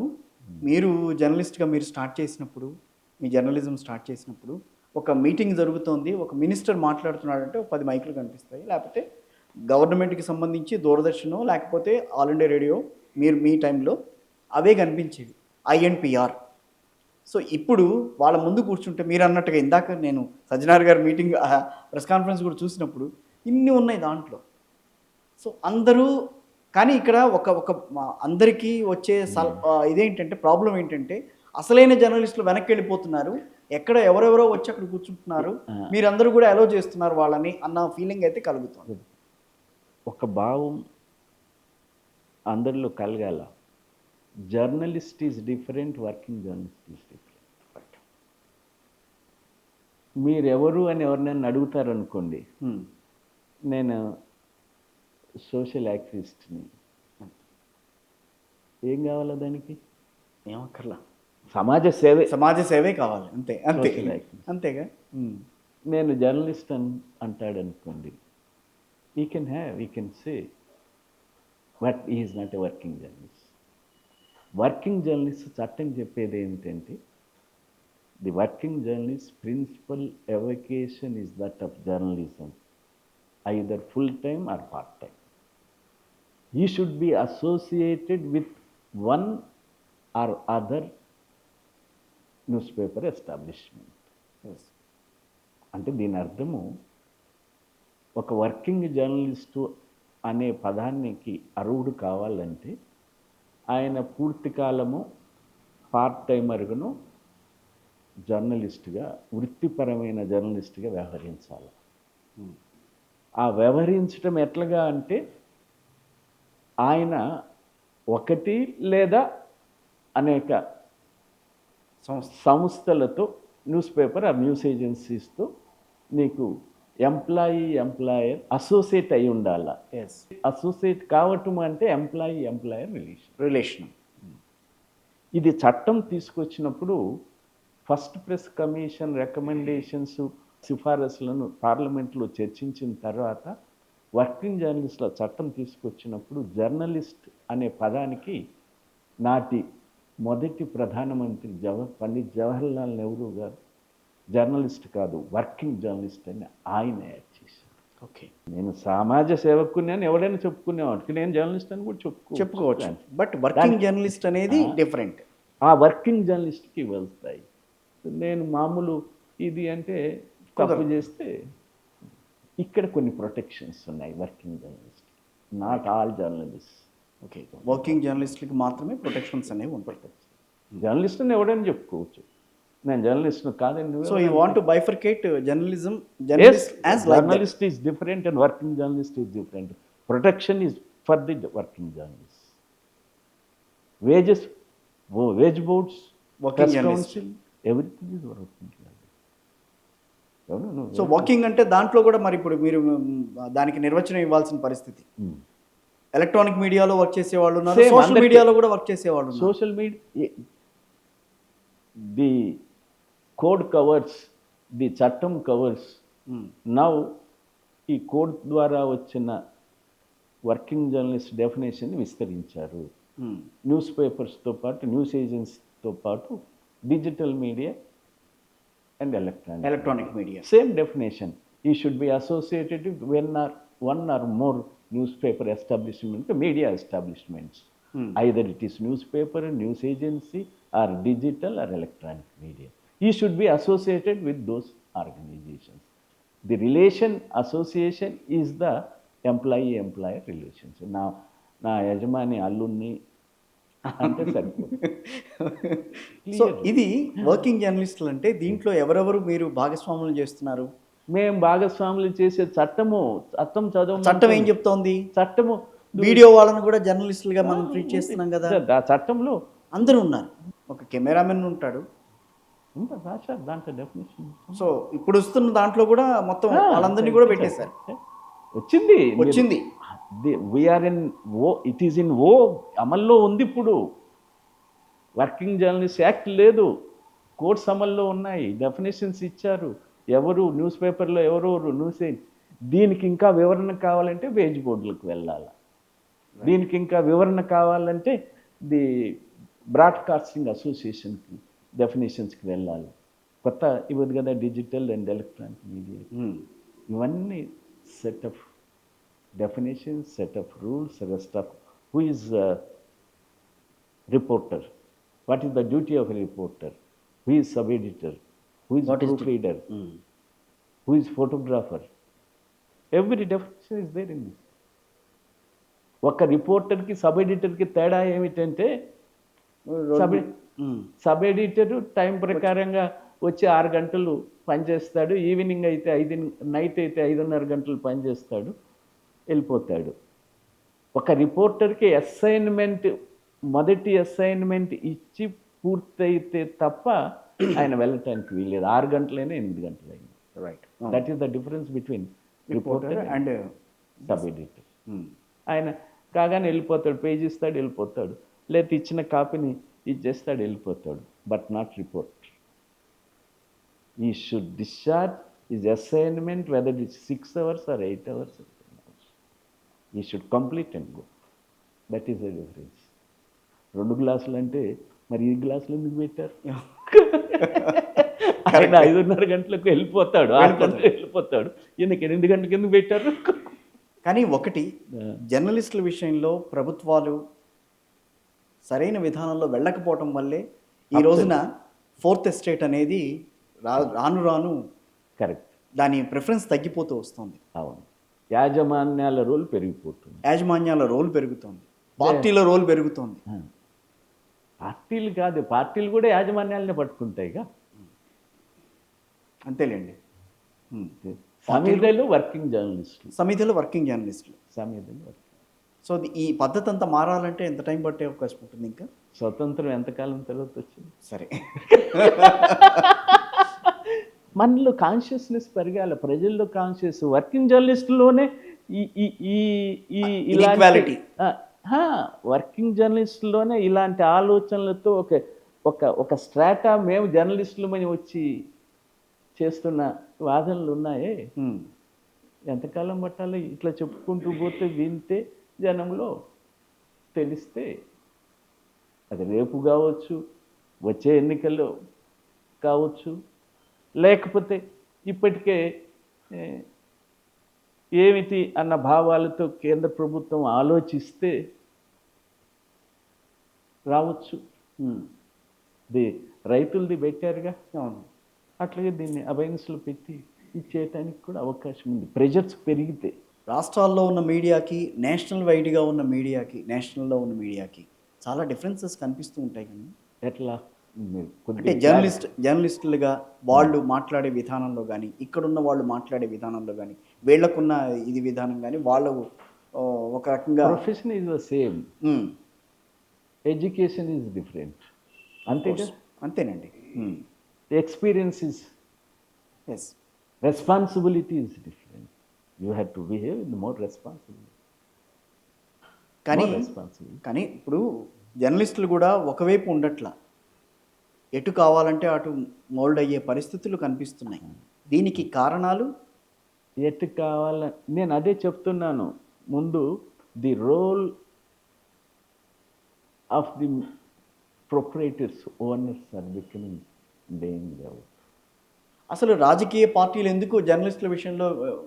మీరు జర్నలిస్ట్గా మీరు స్టార్ట్ చేసినప్పుడు, మీ జర్నలిజం స్టార్ట్ చేసినప్పుడు ఒక మీటింగ్ జరుగుతోంది, ఒక మినిస్టర్ మాట్లాడుతున్నాడంటే ఒక 10 మైకులు కనిపిస్తాయి, లేకపోతే గవర్నమెంట్కి సంబంధించి దూరదర్శనో లేకపోతే ఆల్ ఇండియా రేడియో మీరు మీ టైంలో అవే కనిపించేవి, ఐఎన్పిఆర్. సో ఇప్పుడు వాళ్ళ ముందు కూర్చుంటే మీరు అన్నట్టుగా ఇందాక నేను సజ్జనార్ గారి మీటింగ్ ప్రెస్ కాన్ఫరెన్స్ కూడా చూసినప్పుడు ఇన్ని ఉన్నాయి దాంట్లో. సో అందరూ కానీ ఇక్కడ ఒక ఒక అందరికీ వచ్చే ఇదేంటంటే ప్రాబ్లం ఏంటంటే అసలైన జర్నలిస్టులు వెనక్కి వెళ్ళిపోతున్నారు, ఎక్కడ ఎవరెవరో వచ్చి అక్కడ కూర్చుంటున్నారు, మీరందరూ కూడా అలో చేస్తున్నారు వాళ్ళని అన్న ఫీలింగ్ అయితే కలుగుతుంది.
ఒక భావం అందరిలో కలగాల. Journalist is different, working journalist is different. మీరెవరు అని ఎవరినైనా అడుగుతారనుకోండి, నేను సోషల్ యాక్టివిస్ట్ని, ఏం కావాలా దానికి?
ఏమక్కర్లా,
సమాజ
సేవే కావాలి, అంతే అంతే అంతేగా.
నేను జర్నలిస్ట్ అంటాడు అనుకోండి, he can say but he is not a working journalist. Working journalist చట్టం చెప్పేది ఏంటంటే the working journalist principal avocation is that of journalism, either full time or part time. He should be associated with one or other newspaper establishment. Yes. అంటే దీని అర్థము ఒక working journalist అనే పదానికి అర్హుడు కావాలంటే ఆయన పూర్తి కాలము పార్ట్ టైమర్గాను జర్నలిస్టుగా, వృత్తిపరమైన జర్నలిస్టుగా వ్యవహరించాలి. ఆ వ్యవహరించడం ఎట్లాగా అంటే ఆయన ఒకటి లేదా అనేక సంస్థలతో న్యూస్ పేపర్ ఆ న్యూస్ ఏజెన్సీస్తో నీకు ఎంప్లాయర్ అసోసియేట్ అయి ఉండాల. అసోసియేట్ కావటం అంటే ఎంప్లాయర్ రిలేషన్. ఇది చట్టం తీసుకొచ్చినప్పుడు ఫస్ట్ ప్రెస్ కమిషన్ రికమెండేషన్స్ సిఫారసులను పార్లమెంట్లో చర్చించిన తర్వాత వర్కింగ్ జర్నలిస్టుల చట్టం తీసుకొచ్చినప్పుడు జర్నలిస్ట్ అనే పదానికి నాటి మొదటి ప్రధానమంత్రి పండిత్ జవహర్లాల్ నెహ్రూ గారు జర్నలిస్ట్ కాదు వర్కింగ్ జర్నలిస్ట్ అని ఆయన యాడ్ చేశారు.
ఓకే,
నేను సమాజ సేవకుని అని ఎవరైనా చెప్పుకునేవాడికి నేను జర్నలిస్ట్ అని కూడా
చెప్పుకోవచ్చు, బట్ వర్కింగ్ జర్నలిస్ట్ అనేది డిఫరెంట్.
ఆ వర్కింగ్ జర్నలిస్ట్కి వెళ్తాయి. నేను మామూలు ఇది అంటే తప్పు చేస్తే ఇక్కడ కొన్ని ప్రొటెక్షన్స్ ఉన్నాయి working journalist, not all journalist.
Okay, working జర్నలిస్ట్కి మాత్రమే ప్రొటెక్షన్స్ అనేవి ఉంటాయి.
జర్నలిస్ట్ అని ఎవరైనా చెప్పుకోవచ్చు, నేను జర్నలిస్ట్ కాదండి.
So you want to bifurcate journalism.
Journalist is different and working journalist is different. Protection is for the working journalist. Wage boards,
working council,
everything is working.
So working అంటే దాంట్లో కూడా మరి ఇప్పుడు మీరు దానికి నిర్వచనం ఇవ్వాల్సిన పరిస్థితి. ఎలక్ట్రానిక్ మీడియాలో వర్క్ చేసేవాళ్ళు ఉన్నారు, సోషల్ మీడియాలో కూడా వర్క్ చేసేవాళ్ళు.
Social media the code covers, the చట్టం కవర్స్. నౌ ఈ కోడ్ ద్వారా వచ్చిన వర్కింగ్ జర్నలిస్ట్ డెఫినేషన్ విస్తరించారు. న్యూస్ పేపర్స్తో పాటు, న్యూస్ ఏజెన్సీతో పాటు digital media and electronic media. Same definition. He should be associated with one or more newspaper establishment, media establishments. Either it is newspaper, news agency, or digital or electronic media. He should be associated with those organizations. The relation association is the employee-employer relationship. Now, na yajamani allunni అంటే సరిపోతుంది.
So ఇది working జర్నలిస్టులు అంటే దీంట్లో ఎవరెవరు మీరు భాగస్వాములు చేస్తున్నారు?
మేము భాగస్వాములు చేసే చట్టం చదవ.
చట్టం ఏం చెప్తోంది?
చట్టము
వీడియో వాళ్ళని కూడా జర్నలిస్టులుగా మనం ట్రీట్ చేస్తున్నాం కదా.
ఆ చట్టంలో
అందరూ ఉన్నారు, ఒక కెమెరామెన్ ఉంటాడు,
దాంట్లో డెఫినేషన్.
సో ఇప్పుడు వస్తున్న దాంట్లో కూడా మొత్తం వాళ్ళందరినీ కూడా పెట్టేశారు. వచ్చింది
we are in, it is in oh, అమల్లో ఉంది. ఇప్పుడు వర్కింగ్ జర్నలిస్ట్ యాక్ట్ లేదు, కోర్ట్స్ అమల్లో ఉన్నాయి, డెఫినేషన్స్ ఇచ్చారు. ఎవరు న్యూస్ పేపర్లో ఎవరెవరు న్యూస్ దీనికి ఇంకా వివరణ కావాలంటే వేజ్ బోర్డులకు వెళ్ళాలి. దీనికి ఇంకా వివరణ కావాలంటే ది బ్రాడ్కాస్టింగ్ అసోసియేషన్కి డెఫినేషన్స్కి వెళ్ళాలి. కొత్త ఇవ్వదు కదా డిజిటల్ అండ్ ఎలక్ట్రానిక్ మీడియా. ఇవన్నీ set of definitions, set of rules, rest of who is reporter, what is the duty of a reporter, who is sub editor, who is proof reader, who is photographer. Every definition is there in this. ఒక రిపోర్టర్కి sub ఎడిటర్కి తేడా ఏమిటంటే sub editor time ప్రకారంగా వచ్చి 6 గంటలు పనిచేస్తాడు, evening అయితే night అయితే 5:30 గంటలు పనిచేస్తాడు, వెళ్ళిపోతాడు. ఒక రిపోర్టర్కి అసైన్మెంట్, మొదటి అసైన్మెంట్ ఇచ్చి పూర్తయితే తప్ప ఆయన వెళ్ళటానికి వీల్లేదు. 6 గంటలైనా 8 గంటలైనా.
Right.
That is the difference between reporter and sub editor. ఆయన కాగానే వెళ్ళిపోతాడు, పేజ్ ఇస్తాడు, వెళ్ళిపోతాడు, లేకపోతే ఇచ్చిన కాపీని ఇచ్చేస్తాడు, వెళ్ళిపోతాడు. But not reporter. He should discharge his assignment whether it's 6 hours or 8 hours. He should complete and go. That is the difference. 2 గ్లాసులు అంటే మరి ఈ గ్లాసులు ఎందుకు పెట్టారు? ఆయన 5:30 గంటలకు వెళ్ళిపోతాడు, 6 గంటలకు వెళ్ళిపోతాడు, ఈయనకి 8 గంటలకు ఎందుకు పెట్టారు?
కానీ ఒకటి, జర్నలిస్టుల విషయంలో ప్రభుత్వాలు సరైన విధానంలో వెళ్ళకపోవటం వల్లే ఈ రోజున 4th ఎస్టేట్ అనేది రాను రాను
కరెక్ట్
దాని ప్రిఫరెన్స్ తగ్గిపోతూ వస్తుంది.
అవును, యాజమాన్యాల రోల్ పెరిగిపోతుంది,
యాజమాన్యాల రోల్ పెరుగుతుంది, పార్టీల రోల్ పెరుగుతుంది.
పార్టీలు కాదు, పార్టీలు కూడా యాజమాన్యాలనే పట్టుకుంటాయిగా.
అంతేలేండి.
సమిధలు వర్కింగ్ జర్నలిస్టులు,
సమిధలు వర్కింగ్ జర్నలిస్టులు,
సమిధలు వర్కింగ్.
సో ఈ పద్ధతి అంతా మారాలంటే ఎంత టైం పట్టే అవకాశం ఉంటుంది? ఇంకా
స్వతంత్రం ఎంతకాలం తర్వాత వచ్చింది?
సరే,
మనలో కాన్షియస్నెస్ పెరగాలి, ప్రజల్లో కాన్షియస్. వర్కింగ్ జర్నలిస్టులోనే
ఈక్వాలిటీ,
వర్కింగ్ జర్నలిస్టులోనే ఇలాంటి ఆలోచనలతో ఒక స్ట్రాటా మేము జర్నలిస్టులమని వచ్చి చేస్తున్న వాదనలు ఉన్నాయే. ఎంతకాలం పట్టాలి? ఇట్లా చెప్పుకుంటూ పోతే, వింటే, జనంలో తెలిస్తే, అది రేపు కావచ్చు, వచ్చే ఎన్నికల్లో కావచ్చు, లేకపోతే ఇప్పటికే ఏమిటి అన్న భావాలతో కేంద్ర ప్రభుత్వం ఆలోచిస్తే రావచ్చు. రైతులది పెట్టారుగా,
అవును,
అట్లాగే దీన్ని అవేర్నెస్లో పెట్టి ఇచ్చేయటానికి కూడా అవకాశం ఉంది, ప్రెజర్స్ పెరిగితే.
రాష్ట్రాల్లో ఉన్న మీడియాకి, నేషనల్ వైడ్గా ఉన్న మీడియాకి, నేషనల్లో ఉన్న మీడియాకి చాలా డిఫరెన్సెస్ కనిపిస్తూ ఉంటాయి. కానీ
ఎట్లా?
అంటే జర్నలిస్టులుగా వాళ్ళు మాట్లాడే విధానంలో కానీ, ఇక్కడున్న వాళ్ళు మాట్లాడే విధానంలో కానీ, వీళ్ళకున్న ఇది విధానం కానీ, వాళ్ళు ఒక రకంగా
profession is the same, education is different. అంతేగా?
అంతేనండి.
Experience is,
yes,
responsibility is different. You have to behave in more responsible.
కానీ ఇప్పుడు జర్నలిస్టులు కూడా ఒకవైపు ఉండట్లా, ఎటు కావాలంటే అటు మోల్డ్ అయ్యే పరిస్థితులు కనిపిస్తున్నాయి. దీనికి కారణాలు
ఎటు కావాలని నేను అదే చెప్తున్నాను. ముందు the role of the proprietors, owners are becoming danger.
అసలు రాజకీయ పార్టీలు ఎందుకు జర్నలిస్టుల విషయంలో,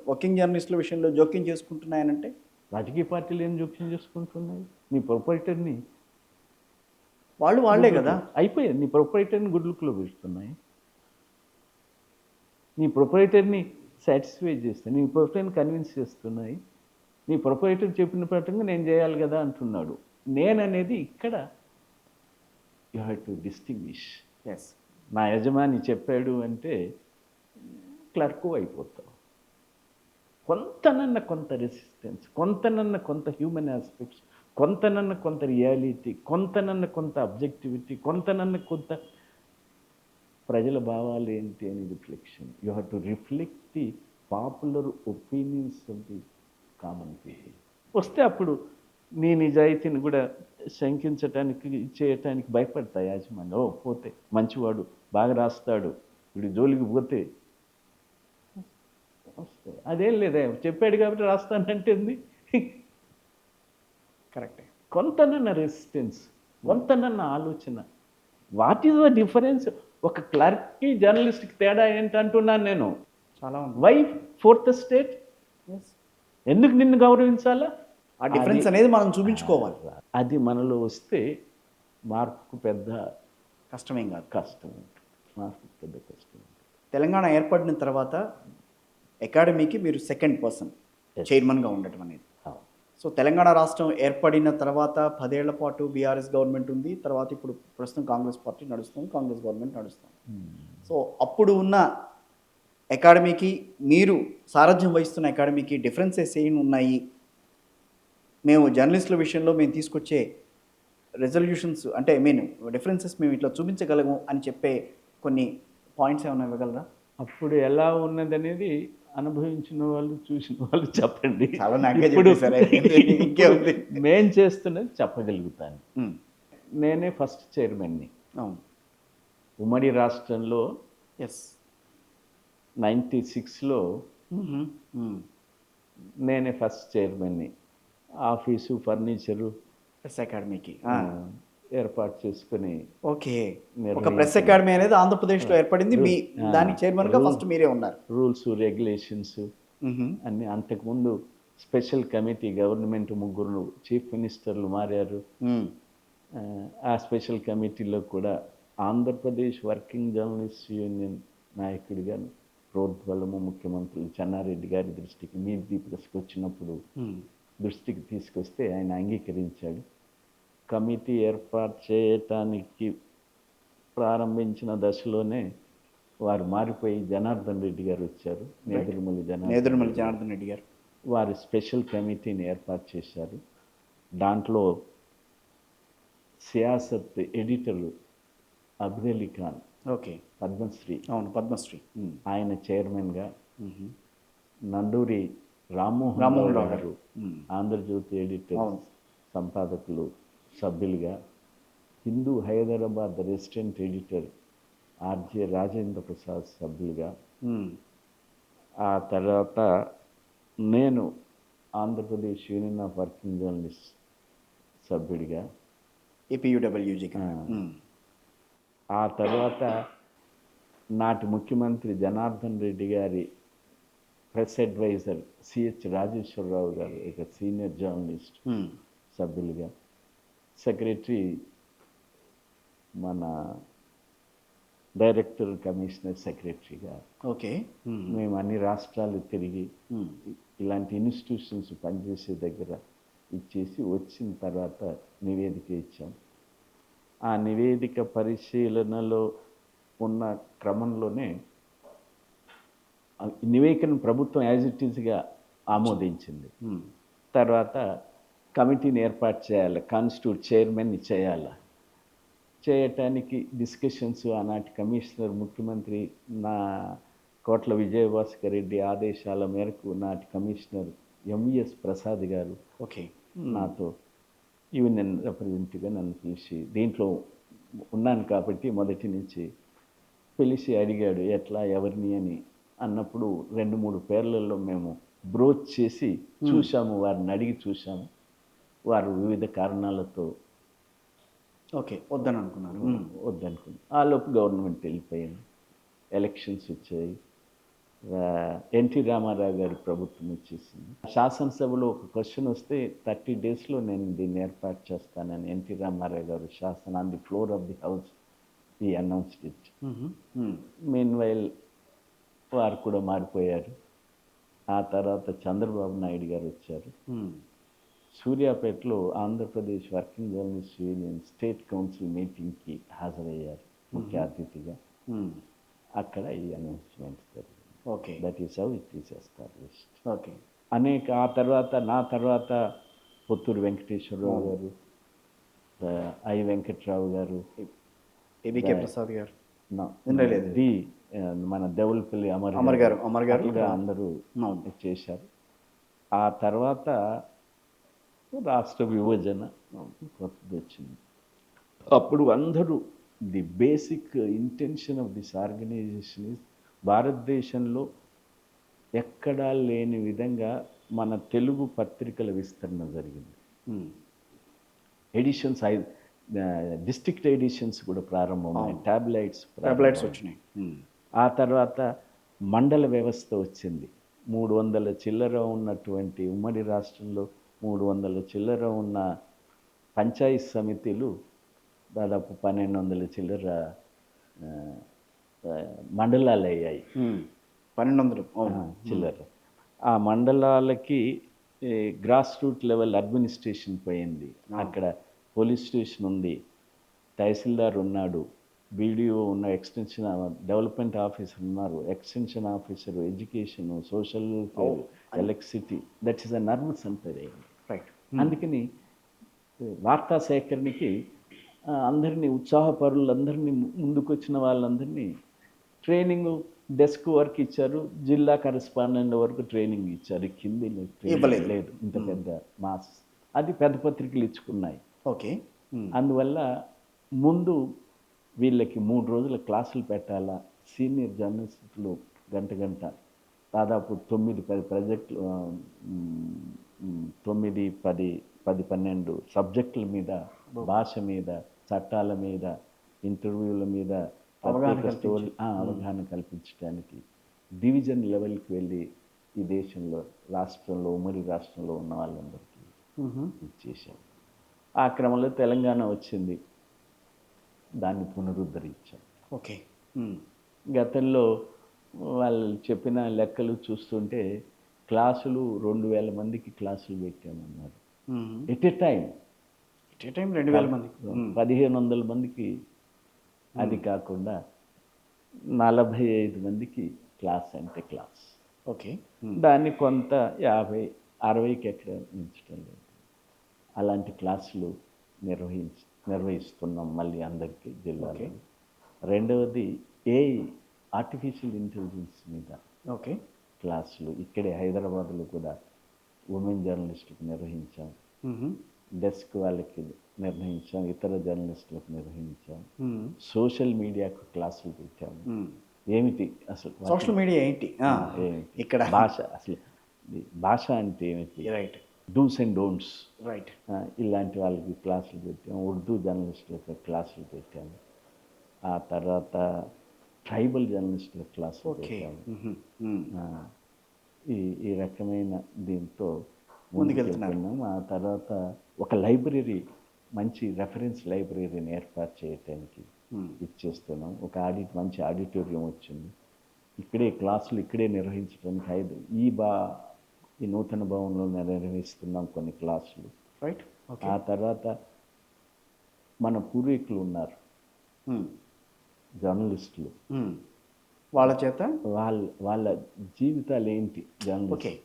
వర్కింగ్ జర్నలిస్టుల విషయంలో జోక్యం చేసుకుంటున్నాయనంటే,
రాజకీయ పార్టీలు ఏం జోక్యం చేసుకుంటున్నాయి? నీ ప్రొపరేటర్ని
వాళ్ళే కదా
అయిపోయాయి. నీ ప్రొపరేటర్ని గుడ్లుకులో పెడుతున్నాయి, నీ ప్రొపరేటర్ని సాటిస్ఫై చేస్తాయి, నీ ప్రొపరేటర్ని కన్విన్స్ చేస్తున్నాయి. నీ ప్రొపరేటర్ చెప్పిన ప్రకారంగా నేను చేయాలి కదా అంటున్నాడు. నేననేది ఇక్కడ you have to distinguish.
Yes,
నా యజమాని చెప్పాడు అంటే క్లర్కు అయిపోతావు. కొంతనన్న కొంత రెసిస్టెన్స్, కొంతనన్న కొంత హ్యూమన్ ఆస్పెక్ట్స్, కొంతనన్న కొంత రియాలిటీ, కొంతనన్న కొంత అబ్జెక్టివిటీ, కొంతనన్న కొంత ప్రజల భావాలు ఏంటి అని reflection. You have to reflect the popular opinions of the common people. వస్తే అప్పుడు నీ నిజాయితీని కూడా శంకించటానికి, చేయటానికి భయపడతాయి యాజమాన్యం. పోతే మంచివాడు, బాగా రాస్తాడు, వీడి జోలికి పోతే వస్తాయి. అదేం లేదే, చెప్పాడు కాబట్టి రాస్తానంటుంది.
కరెక్టే.
కొంతనన్న రెసిస్టెన్స్, కొంతనన్న ఆలోచన. What is the difference? ఒక క్లర్క్కి జర్నలిస్ట్కి తేడా ఏంటంటున్నాను నేను.
చాలా ఉంది.
Why fourth state? ఎందుకు నిన్ను గౌరవించాలా?
ఆ డిఫరెన్స్ అనేది మనం చూపించుకోవాలి.
అది మనలో వస్తే మార్పుకు పెద్ద
కష్టమేం కాదు.
కష్టం, మార్పుకు పెద్ద కష్టం.
తెలంగాణ ఏర్పడిన తర్వాత అకాడమీకి మీరు సెకండ్ పర్సన్ చైర్మన్గా ఉండటం అనేది. సో తెలంగాణ రాష్ట్రం ఏర్పడిన తర్వాత 10 ఏళ్ల పాటు బీఆర్ఎస్ గవర్నమెంట్ ఉంది. తర్వాత ఇప్పుడు ప్రస్తుతం కాంగ్రెస్ పార్టీ నడుస్తుంది, కాంగ్రెస్ గవర్నమెంట్ నడుస్తుంది. సో అప్పుడు ఉన్న అకాడమీకి, మీరు సారథ్యం వహిస్తున్న అకాడమీకి డిఫరెన్సెస్ ఏమి ఉన్నాయి? మేము జర్నలిస్టుల విషయంలో మేము తీసుకొచ్చే రెజల్యూషన్స్ అంటే డిఫరెన్సెస్ మేము ఇట్లా చూపించగలము అని చెప్పే కొన్ని పాయింట్స్ ఏమైనా ఇవ్వగలరా?
అప్పుడు ఎలా ఉన్నదనేది అనుభవించిన వాళ్ళు, చూసిన వాళ్ళు చెప్పండి.
చాలా నాకే చెప్పేశారు. ఇంకేముంది?
మేం చేస్తున్నది చెప్పగలుగుతాను. నేనే ఫస్ట్ చైర్మన్ని.
అవును.
ఉమ్మడి రాష్ట్రంలో
ఎస్
96లో నేనే ఫస్ట్ చైర్మన్ని. ఆఫీసు, ఫర్నిచరు
ప్రెస్ అకాడమీకి
ఏర్పాటు చేసుకుని.
ఓకే. ఒక ప్రెస్ అకాడమీ అనేది ఆంధ్రప్రదేశ్లో ఏర్పడింది. మీ దానికి చైర్మన్గా ఫస్ట్ మీరే ఉన్నారు.
రూల్స్, రెగ్యులేషన్స్ అన్ని. అంతకుముందు స్పెషల్ కమిటీ, గవర్నమెంట్ 3 చీఫ్ మినిస్టర్లు మారారు. ఆ స్పెషల్ కమిటీలో కూడా ఆంధ్రప్రదేశ్ వర్కింగ్ జర్నలిస్ట్ యూనియన్ నాయకుడిగా ప్రోద్బలము ముఖ్యమంత్రులు చెన్నారెడ్డి గారి దృష్టికి, మీట్ ది ప్రెస్కి వచ్చినప్పుడు దృష్టికి తీసుకొస్తే ఆయన అంగీకరించాడు. కమిటీ ఏర్పాటు చేయటానికి ప్రారంభించిన దశలోనే వారు మారిపోయి జనార్దన్ రెడ్డి గారు వచ్చారు. నేదురుమల్లి
జనార్దన్ రెడ్డి గారు
వారి స్పెషల్ కమిటీని ఏర్పాటు చేశారు. దాంట్లో సియాసత్ ఎడిటరు అబ్దలీ ఖాన్,
ఓకే,
పద్మశ్రీ,
అవును పద్మశ్రీ,
ఆయన చైర్మన్గా, నండూరి రామ్మోహన్ రావు గారు ఆంధ్రజ్యోతి ఎడిటర్ సంపాదకులు సభ్యులుగా, Hindu Hyderabad resident editor RJ Rajendra Prasad సభ్యులుగా, ఆ తర్వాత నేను Andhra Pradesh union of working journalist సభ్యుడిగా,
ఏపీయూడబ్ల్యూజీ.
ఆ తర్వాత నాటి ముఖ్యమంత్రి జనార్దన్ రెడ్డి గారి ప్రెస్ అడ్వైజర్ సిహెచ్ రాజేశ్వరరావు గారు ఒక సీనియర్ జర్నలిస్ట్ సభ్యులుగా, సెక్రటరీ మన డైరెక్టర్ కమిషనర్ సెక్రటరీగా.
ఓకే.
మేము అన్ని రాష్ట్రాలు తిరిగి ఇలాంటి ఇన్స్టిట్యూషన్స్ పనిచేసే దగ్గర ఇచ్చేసి వచ్చిన తర్వాత నివేదిక ఇచ్చాం. ఆ నివేదిక పరిశీలనలో ఉన్న క్రమంలోనే నివేదికను ప్రభుత్వం యాజ్ ఇట్ ఈస్గా ఆమోదించింది. తర్వాత కమిటీని ఏర్పాటు చేయాలి, కాన్స్టిట్యూట్ చైర్మన్ని చేయాలి. చేయటానికి డిస్కషన్స్ ఆనాటి కమిషనర్ ముఖ్యమంత్రి నా కోట్ల విజయభాస్కర్ రెడ్డి ఆదేశాల మేరకు నాటి కమిషనర్ ఎంవిఎస్ ప్రసాద్ గారు
ఓకే
నాతో యూనియన్ రిప్రజెంటేటివ్గా నన్ను పిలిచి, దీంట్లో ఉన్నాను కాబట్టి మొదటి నుంచి పిలిచి అడిగాడు ఎట్లా ఎవరిని అని. అన్నప్పుడు 2-3 పేర్లలో మేము బ్రోచ్ చేసి చూసాము, వారిని అడిగి చూసాము. వారు వివిధ కారణాలతో
వద్దని అనుకున్నారు.
ఆ లోపు గవర్నమెంట్ వెళ్ళిపోయింది, ఎలక్షన్స్ వచ్చాయి, ఎన్టీ రామారావు గారి ప్రభుత్వం వచ్చేసింది. శాసనసభలో ఒక క్వశ్చన్ వస్తే 30 డేస్లో నేను దీన్ని ఏర్పాటు చేస్తానని ఎన్టీ రామారావు గారు on the floor of the house ఈ అనౌన్స్డ్ ఇట్. మీన్వైల్ వారు కూడా మారిపోయారు. ఆ తర్వాత చంద్రబాబు నాయుడు గారు వచ్చారు. సూర్యాపేటలో Andhra Pradesh working journalist union state council మీటింగ్కి హాజరయ్యారు ముఖ్య అతిథిగా. అక్కడ ఈ అనౌన్స్మెంట్ జరిగింది.
Okay,
that is how it is established.
Okay.
నా తర్వాత పుత్తూరు వెంకటేశ్వరరావు గారు, ఐ వెంకట్రావు గారు,
ఏబీకే ప్రసాద్ గారు,
మన దేవులపల్లి
అమర్ గారు
అందరూ చేశారు. ఆ తర్వాత రాష్ట్ర విభజన కొత్తది వచ్చింది. అప్పుడు అందరూ the basic intention of this organisation is భారతదేశంలో ఎక్కడా లేని విధంగా మన తెలుగు పత్రికల విస్తరణ జరిగింది. ఎడిషన్స్ డిస్ట్రిక్ట్ ఎడిషన్స్ కూడా ప్రారంభమయ్యాయి.
టాబ్లెట్స్ వచ్చినాయి.
ఆ తర్వాత మండల వ్యవస్థ వచ్చింది. 300 చిల్లర ఉన్నటువంటి ఉమ్మడి రాష్ట్రంలో 300 చిల్లర ఉన్న పంచాయత్ సమితిలు దాదాపు 1200 చిల్లర మండలాలు అయ్యాయి.
1200
చిల్లర. ఆ మండలాలకి గ్రాస్ రూట్ లెవెల్ అడ్మినిస్ట్రేషన్ పోయింది. అక్కడ పోలీస్ స్టేషన్ ఉంది, తహసీల్దార్ ఉన్నాడు, బీడీఓ ఉన్న, ఎక్స్టెన్షన్ డెవలప్మెంట్ ఆఫీసర్ ఉన్నారు, extension officer, education, social welfare, electricity, that is a nerve centre.
Right.
అందుకని వార్తా సేకరణకి అందరినీ ఉత్సాహపరులందరినీ ముందుకు వచ్చిన వాళ్ళందరినీ ట్రైనింగ్, డెస్క్ వర్క్ ఇచ్చారు. జిల్లా కరెస్పాండెంట్ వరకు ట్రైనింగ్ ఇచ్చారు. కింది లేదు ఇంత పెద్ద మాస్. అది పెద్ద పత్రికలు ఇచ్చుకున్నాయి.
ఓకే.
అందువల్ల ముందు వీళ్ళకి 3 రోజుల క్లాసులు పెట్టాలా. సీనియర్ జర్నలిస్టులు గంట దాదాపు 9-10 ప్రాజెక్టులు, 9-10-12 సబ్జెక్టుల మీద, భాష మీద, చట్టాల మీద, ఇంటర్వ్యూల మీద అవగాహన కల్పించడానికి డివిజన్ లెవెల్కి వెళ్ళి ఈ దేశంలో, రాష్ట్రంలో, ఉమ్మడి రాష్ట్రంలో ఉన్న వాళ్ళందరికీ ఇచ్చేసాం. ఆ క్రమంలో తెలంగాణ వచ్చింది, దాన్ని పునరుద్ధరించాం.
ఓకే.
గతంలో వాళ్ళు చెప్పిన లెక్కలు చూస్తుంటే క్లాసులు 2000 మందికి క్లాసులు పెట్టామన్నారు. ఎట్ ఏ టైం
2000 మంది,
1500 మందికి. అది కాకుండా 45 మందికి క్లాస్ అంటే క్లాస్.
ఓకే.
దాన్ని కొంత 50-60కి ఎక్కడ ఉంచడం లేదు. అలాంటి క్లాసులు నిర్వహిస్తున్నాం మళ్ళీ అందరికీ జిల్లాలో. రెండవది ఆర్టిఫిషియల్ ఇంటెలిజెన్స్ మీద
ఓకే
క్లాసులు ఇక్కడే హైదరాబాద్లో కూడా ఉమెన్ జర్నలిస్టులకు నిర్వహించాం. డెస్క్ వాళ్ళకి నిర్వహించాం, ఇతర జర్నలిస్టులకు నిర్వహించాం. సోషల్ మీడియాకు క్లాసులు పెట్టాము. ఏమిటి అసలు
సోషల్ మీడియా ఏంటి, ఇక్కడ
భాష అంటే ఏమిటి,
right,
dos and don'ts,
right,
ఇలాంటి వాళ్ళకి క్లాసులు పెట్టాము. ఉర్దూ జర్నలిస్టులకు క్లాసులు పెట్టాము. ఆ తర్వాత ట్రైబల్ జర్నలిస్టులకు క్లాసులు పెట్టాము. ఈ రకమైన దీంతో ముందుకెళ్తున్నాము. ఆ తర్వాత ఒక లైబ్రరీ, మంచి రెఫరెన్స్ లైబ్రరీని ఏర్పాటు చేయడానికి ఇచ్చేస్తున్నాం. ఒక మంచి ఆడిటోరియం వచ్చింది. ఇక్కడే క్లాసులు ఇక్కడే నిర్వహించడానికి ఈ నూతన భవనంలో నిర్వహిస్తున్నాం కొన్ని క్లాసులు.
రైట్.
ఆ తర్వాత మన పూర్వీకులు ఉన్నారు జర్నలిస్టులు,
వాళ్ళ చేత
వాళ్ళ జీవితాలు ఏంటి, జర్నలిస్ట్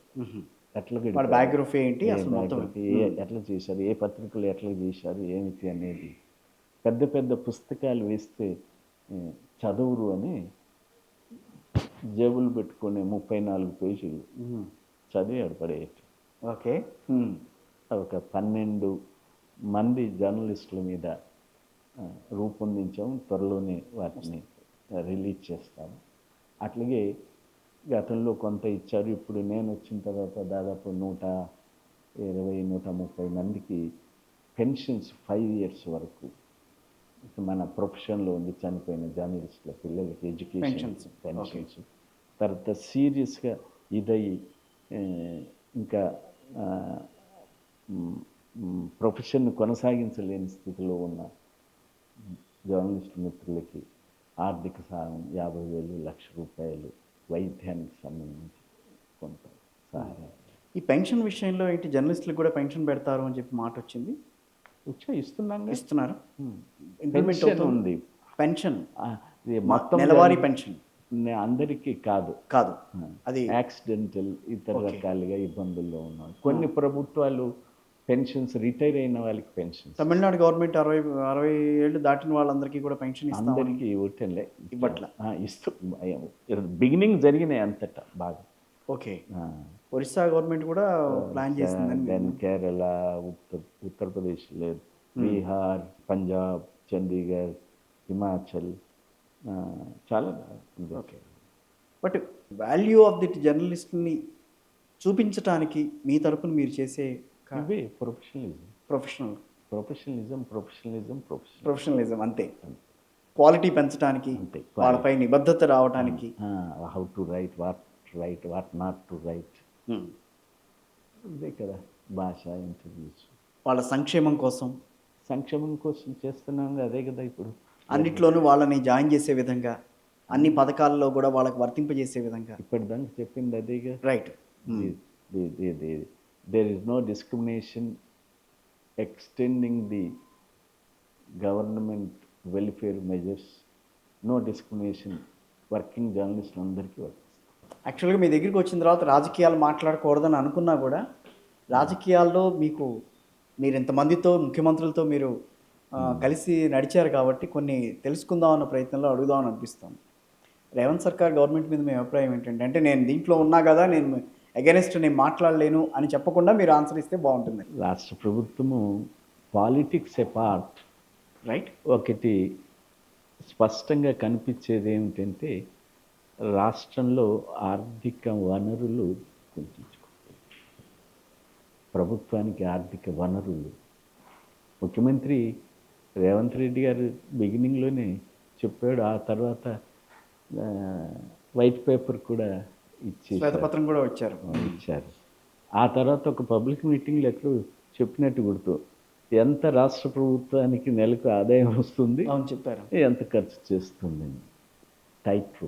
ఎట్లా
బయోగ్రఫీ ఏంటి,
ఎట్లా చేశారు, ఏ పత్రికలు ఎట్లా చేశారు, ఏమిటి అనేది పెద్ద పెద్ద పుస్తకాలు వేస్తే చదువురు అని జేబులు పెట్టుకునే 34 పేజీలు చదివి పడేయచ్చు.
ఓకే.
ఒక 12 మంది జర్నలిస్టుల మీద రూపొందించాము. త్వరలోనే వాటిని రిలీజ్ చేస్తాము. అట్లాగే గతంలో కొంత ఇచ్చారు. ఇప్పుడు నేను వచ్చిన తర్వాత దాదాపు 120-130 మందికి పెన్షన్స్ 5 years వరకు మన ప్రొఫెషన్లో ఉండి చనిపోయిన జర్నలిస్టుల పిల్లలకి ఎడ్యుకేషన్ పెన్షన్స్. తర్వాత సీరియస్గా ఇదయ్యి ఇంకా ప్రొఫెషన్ కొనసాగించలేని స్థితిలో ఉన్న జర్నలిస్ట్ మిత్రులకి ఆర్థిక సహాయం 50,000, ₹1,00,000 వైద్యానికి సంబంధించి కొంత సహాయం.
ఈ పెన్షన్ విషయంలో ఏంటి, జర్నలిస్టులకు కూడా పెన్షన్ పెడతారు అని చెప్పి మాట వచ్చింది. ఇస్తున్నారు.
పెన్షన్ ఉంది.
పెన్షన్
మొత్తం
నెలవారీ పెన్షన్
అందరికీ కాదు,
అది
యాక్సిడెంటల్ ఇతర రకాలుగా ఇబ్బందుల్లో ఉన్నారు. కొన్ని ప్రభుత్వాలు పెన్షన్స్, రిటైర్ అయిన వాళ్ళకి పెన్షన్.
తమిళనాడు గవర్నమెంట్ 60 ఏళ్ళు దాటిన వాళ్ళందరికీ కూడా పెన్షన్
అందరికీ ఇవ్వట్లే, బిగినింగ్ జరిగినాయి అంతటా బాగా.
ఓకే. ఒరిస్సా గవర్నమెంట్ కూడా ప్లాన్ చేసింది.
కేరళ, ఉత్తరప్రదేశ్ లేదు, బీహార్, పంజాబ్, చండీగఢ్, హిమాచల్ చాలా.
Okay. But value of the జర్నలిస్ట్ని చూపించటానికి మీ తరపున మీరు చేసే
ఇవే ప్రొఫెషనలిజం
ప్రొఫెషనల్ ప్రొఫెషనలిజం అంతే. క్వాలిటీ పెంచడానికి,
అంతే.
వాళ్ళపై నిబద్ధత రావడానికి.
How to write, what not to write, ఇదే కదా భాష, ఇంటర్వ్యూస్.
వాళ్ళ సంక్షేమం కోసం
చేస్తున్నాం, అదే కదా ఇప్పుడు
అన్నిట్లోనూ వాళ్ళని జాయిన్ చేసే విధంగా, అన్ని పథకాల్లో కూడా వాళ్ళకి వర్తింపజేసే విధంగా.
ఇప్పటిదాకా చెప్పింది అదేగా.
Right.
There is no discrimination extending the government welfare measures, no discrimination working journalist అందరికీ వర్తిస్తుంది.
యాక్చువల్గా మీ దగ్గరికి వచ్చిన తర్వాత రాజకీయాలు మాట్లాడకూడదని అనుకున్నా కూడా రాజకీయాల్లో మీరు ఇంతమందితో ముఖ్యమంత్రులతో మీరు కలిసి నడిచారు కాబట్టి కొన్ని తెలుసుకుందాం అన్న ప్రయత్నంలో అడుగుదామని అనిపిస్తాం. రేవంత్ సర్కార్ గవర్నమెంట్ మీద మీ అభిప్రాయం ఏంటంటే, అంటే నేను దీంట్లో ఉన్నా కదా, నేను అగెనిస్ట్ నేను మాట్లాడలేను అని చెప్పకుండా మీరు ఆన్సర్ ఇస్తే బాగుంటుంది.
రాష్ట్ర ప్రభుత్వము పాలిటిక్స్ ఎపార్ట్,
రైట్,
ఒకటి స్పష్టంగా కనిపించేది ఏమిటంటే రాష్ట్రంలో ఆర్థిక వనరులు కుంచుకుంటాయి. ప్రభుత్వానికి ఆర్థిక వనరులు, ముఖ్యమంత్రి రేవంత్ రెడ్డి గారు బిగినింగ్లోనే చెప్పాడు, ఆ తర్వాత వైట్ పేపర్ కూడా
శ్వేతపత్రం కూడా
ఇచ్చారు. ఆ తర్వాత ఒక పబ్లిక్ మీటింగ్లో ఎక్కడో చెప్పినట్టు గుర్తు, ఎంత రాష్ట్ర ప్రభుత్వానికి నెలకు ఆదాయం వస్తుంది,
చెప్పారు,
ఎంత ఖర్చు చేస్తుంది, టైట్.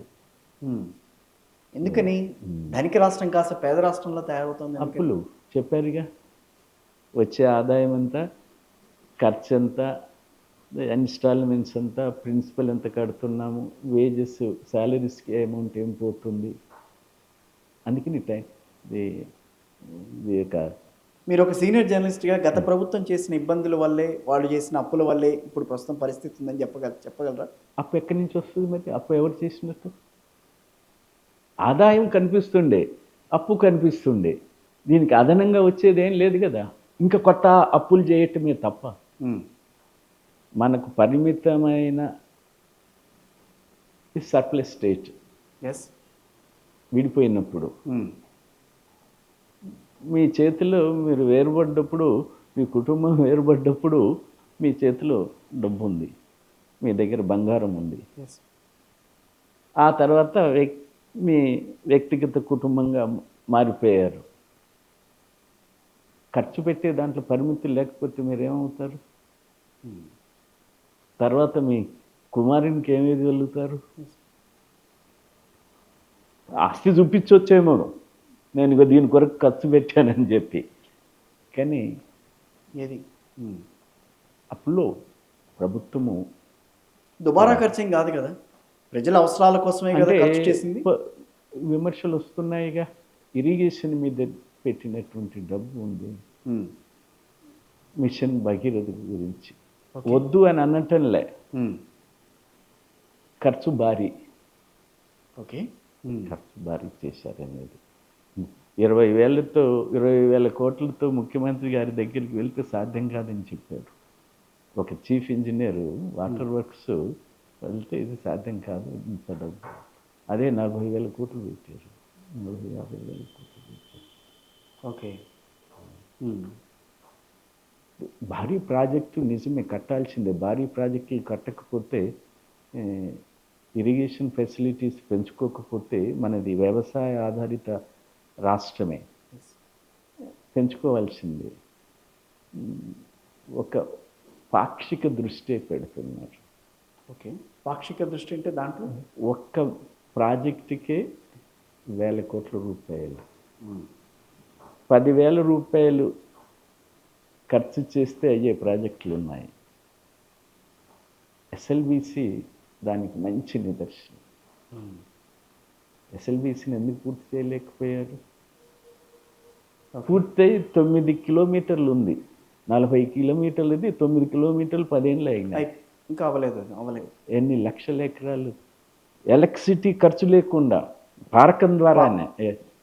ఎందుకని ధనిక రాష్ట్రం కాస్త పేద రాష్ట్రంలో తయారవుతుంది?
అప్పులు చెప్పారుగా, వచ్చే ఆదాయం ఎంత, ఖర్చు ఎంత, ఇన్స్టాల్మెంట్స్ ఎంత, ప్రిన్సిపల్ ఎంత కడుతున్నాము, వేజెస్ శాలరీస్కి అమౌంట్ ఏం పోతుంది. అందుకని
మీరు ఒక సీనియర్ జర్నలిస్ట్గా గత ప్రభుత్వం చేసిన ఇబ్బందుల వల్లే, వాళ్ళు చేసిన అప్పుల వల్లే ఇప్పుడు ప్రస్తుతం పరిస్థితి ఉందని చెప్పగలరా?
అప్పు ఎక్కడి నుంచి వస్తుంది మరి? అప్పు ఎవరు చేసినట్టు? ఆదాయం కనిపిస్తుండే, అప్పు కనిపిస్తుండే, దీనికి అదనంగా వచ్చేది ఏం లేదు కదా. ఇంకా కొత్త అప్పులు చేయటమే తప్ప మనకు పరిమితమైన సర్ప్లస్ స్టేట్ విడిపోయినప్పుడు మీ చేతిలో మీరు వేరుపడ్డప్పుడు, మీ కుటుంబం వేరుపడ్డప్పుడు మీ చేతిలో డబ్బు ఉంది, మీ దగ్గర బంగారం ఉంది. ఆ తర్వాత మీ వ్యక్తిగత కుటుంబంగా మారిపోయారు. ఖర్చు పెట్టే దాంట్లో పరిమితులు లేకపోతే మీరేమవుతారు? తర్వాత మీ కుమారునికి ఏమి ఇవ్వగలుగుతారు? ఆస్తి చూపించవచ్చేమో, నేను ఇక దీని కొరకు ఖర్చు పెట్టానని చెప్పి, కానీ
ఏది
అప్పుడు ప్రభుత్వము
దుబారా ఖర్చేం కాదు కదా, ప్రజల అవసరాల కోసమే కదా ఖర్చు చేసింది.
విమర్శలు వస్తున్నాయిగా, ఇరిగేషన్ మీద పెట్టినటువంటి డబ్బు ఉంది, మిషన్ భగీరథ గురించి వద్దు అని అనటంలే, ఖర్చు భారీ, ఖర్చు భారీ చేశారనేది. 20,000 కోట్లతో ముఖ్యమంత్రి గారి దగ్గరికి వెళ్తే సాధ్యం కాదని చెప్పారు. ఒక చీఫ్ ఇంజనీర్ వాటర్ వర్క్స్ వెళ్తే ఇది సాధ్యం కాదు ఇంత డబ్బు, అదే 40,000 కోట్లు పెట్టారు, 50,000 కోట్లు పెట్టారు. భారీ ప్రాజెక్టు నిజమే కట్టాల్సిందే. భారీ ప్రాజెక్టులు కట్టకపోతే, ఇరిగేషన్ ఫెసిలిటీస్ పెంచుకోకపోతే, మనది వ్యవసాయ ఆధారిత రాష్ట్రమే, పెంచుకోవాల్సిందే. ఒక పాక్షిక దృష్టి పెడుతున్నారు.
పాక్షిక దృష్టి అంటే దాంట్లో
ఒక్క ప్రాజెక్టుకే 1,000 కోట్ల రూపాయలు, 10,000 రూపాయలు ఖర్చు చేస్తే అయ్యే ప్రాజెక్టులు ఉన్నాయి. ఎస్ఎల్బిసి దానికి మంచి నిదర్శనం. ఎస్ఎల్బిసిని ఎందుకు పూర్తి చేయలేకపోయారు? పూర్తయి 9 కిలోమీటర్లు ఉంది, 40 కిలోమీటర్లది, 9 కిలోమీటర్లు 10 ఏళ్ళు అయినాయి,
ఇంకా అవ్వలేదు.
ఎన్ని లక్షల ఎకరాలు ఎలక్ట్రిసిటీ ఖర్చు లేకుండా, పారకం ద్వారానే,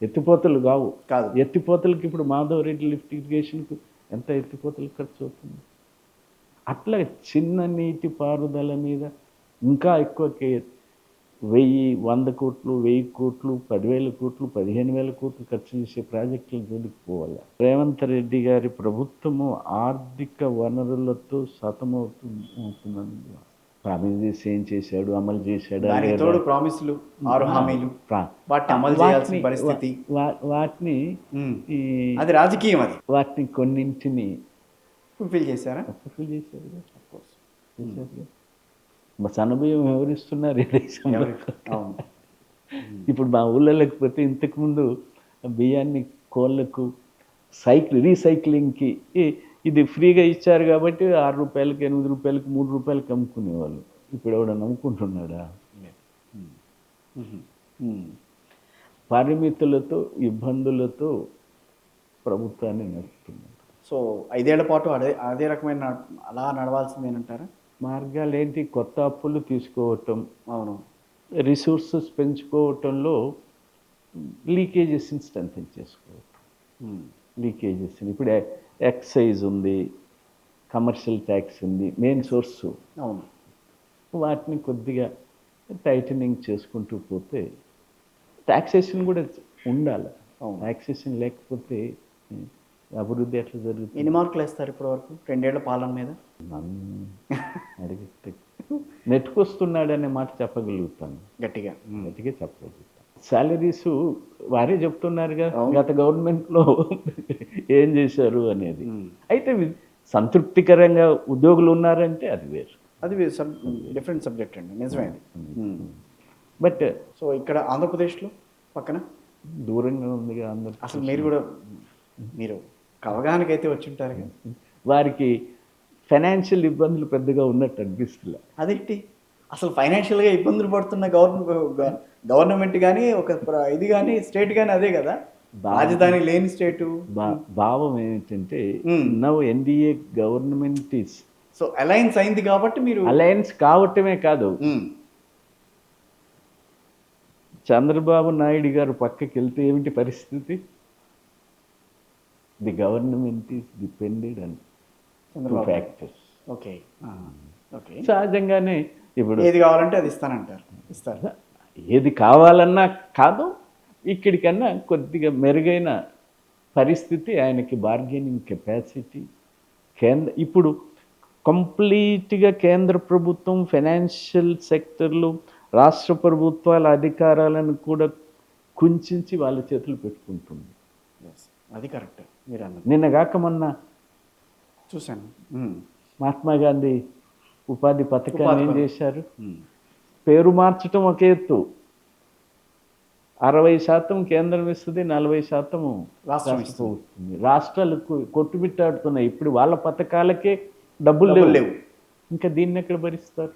ఎత్తిపోతలు కాదు. ఎత్తిపోతలకి ఇప్పుడు మాధవరెడ్డి లిఫ్ట్ ఇరిగేషన్కు ఎంత ఎత్తిపోతలు ఖర్చు అవుతుంది? అట్లా చిన్న నీటి పారుదల మీద ఇంకా ఎక్కువ కేర్ 100 కోట్లు 1000 కోట్లు 10,000 కోట్లు 15,000 కోట్లు ఖర్చు చేసే ప్రాజెక్టులు జోలికి పోవాలి. రేవంత్ రెడ్డి గారి ప్రభుత్వము ఆర్థిక వనరులతో సతమవుతుందని ప్రామిస్ చేసి ఏం చేశాడు, అమలు చేశాడు,
దానికి తోడు ప్రామిస్లు 6 హామీలు వాటిని అమలు చేయాల్సిన పరిస్థితి,
వాటిని ఈ
అది రాజకీయం, అది
వాటిని కొన్నింటిని
ఫుల్ఫిల్ చేశారా?
ఫుల్ఫిల్ చేశారు. మా సన్నబియ్యం ఎవరిస్తున్నారు ఈ దేశంలో? ఇప్పుడు మా ఊళ్ళో లేకపోతే ఇంతకుముందు బియ్యాన్ని కోళ్ళకు రీసైక్లింగ్కి ఇది ఫ్రీగా ఇచ్చారు కాబట్టి 6 రూపాయలకి 8 రూపాయలకి 3 రూపాయలకి అమ్ముకునేవాళ్ళు. ఇప్పుడు ఎవడన్నా అమ్ముకుంటున్నాడా? పరిమితులతో ఇబ్బందులతో ప్రభుత్వాన్ని నడుపుతున్నారు.
సో 5 ఏళ్ల పాటు అదే రకమైన అలా నడవాల్సిందేనంటారా?
మార్గాలు ఏంటి? కొత్త అప్పులు తీసుకోవటం,
అవును,
రిసోర్సెస్ పెంచుకోవటంలో లీకేజెస్ని స్ట్రెంథెన్ చేసుకోవటం. లీకేజెస్ని ఇప్పుడు ఎక్సైజ్ ఉంది, కమర్షియల్ ట్యాక్స్ ఉంది, మెయిన్ సోర్సు.
అవును,
వాటిని కొద్దిగా టైటనింగ్ చేసుకుంటూ పోతే ట్యాక్సేషన్ కూడా ఉండాలి. ట్యాక్సేషన్ లేకపోతే అభివృద్ధి ఎట్లా జరుగుతుంది?
ఎన్ని మార్కులు వేస్తారు ఇప్పటి వరకు 2 ఏళ్ల పాలన మీద?
అడిగితే నెట్టుకొస్తున్నాడనే మాట చెప్పగలుగుతాను,
గట్టిగా
చెప్పగలుగుతాను. శాలరీస్ వారే చెప్తున్నారుగా గత గవర్నమెంట్లో ఏం చేశారు అనేది. అయితే సంతృప్తికరంగా ఉద్యోగులు ఉన్నారంటే అది వేరు,
అది డిఫరెంట్ సబ్జెక్ట్ అండి, నిజమే.
బట్
సో ఇక్కడ ఆంధ్రప్రదేశ్లో పక్కన
దూరంగా ఉందిగా అందరూ.
అసలు మీరు అవగాహనకి అయితే వచ్చి ఉంటారు కదా,
వారికి ఫైనాన్షియల్ ఇబ్బందులు పెద్దగా ఉన్నట్టు అనిపిస్తుంది.
అదేంటి అసలు ఫైనాన్షియల్గా ఇబ్బందులు పడుతున్న గవర్నమెంట్ కానీ ఇది కానీ స్టేట్ కానీ అదే కదా, రాజధాని లేని స్టేటు.
భావం ఏంటంటే now NDA government is
so alliance అయింది కాబట్టి మీరు
అలయన్స్ కావటమే కాదు, చంద్రబాబు నాయుడు గారు పక్కకి వెళ్తే ఏమిటి పరిస్థితి? The government is depended on
Chandrababu
factors.
Okay okay,
సహజంగానే ఇప్పుడు
ఏది కావాలంటే అది ఇస్తారు.
ఏది కావాలన్నా కాదు, ఇక్కడికన్నా కొద్దిగా మెరుగైన పరిస్థితి, ఆయనకి బార్గెనింగ్ కెపాసిటీ. ఇప్పుడు కంప్లీట్గా కేంద్ర ప్రభుత్వం ఫైనాన్షియల్ సెక్టర్లు రాష్ట్ర ప్రభుత్వాల అధికారాలను కూడా కుంచి వాళ్ళ చేతులు పెట్టుకుంటుంది.
అది కరెక్ట్ మీరు అన్నది.
నిన్నగాక మొన్న
చూశాను,
మహాత్మా గాంధీ ఉపాధి పథకాన్ని ఏం చేశారు? పేరు మార్చడం ఒక ఎత్తు, 60% కేంద్రం ఇస్తుంది, 40% రాష్ట్రం ఇస్తుంది. రాష్ట్రాలకు కొట్టుమిట్టాడుతున్నాయి. ఇప్పుడు వాళ్ళ పథకాలకే డబ్బులు లేవు, ఇంకా దీన్ని ఎక్కడ భరిస్తారు?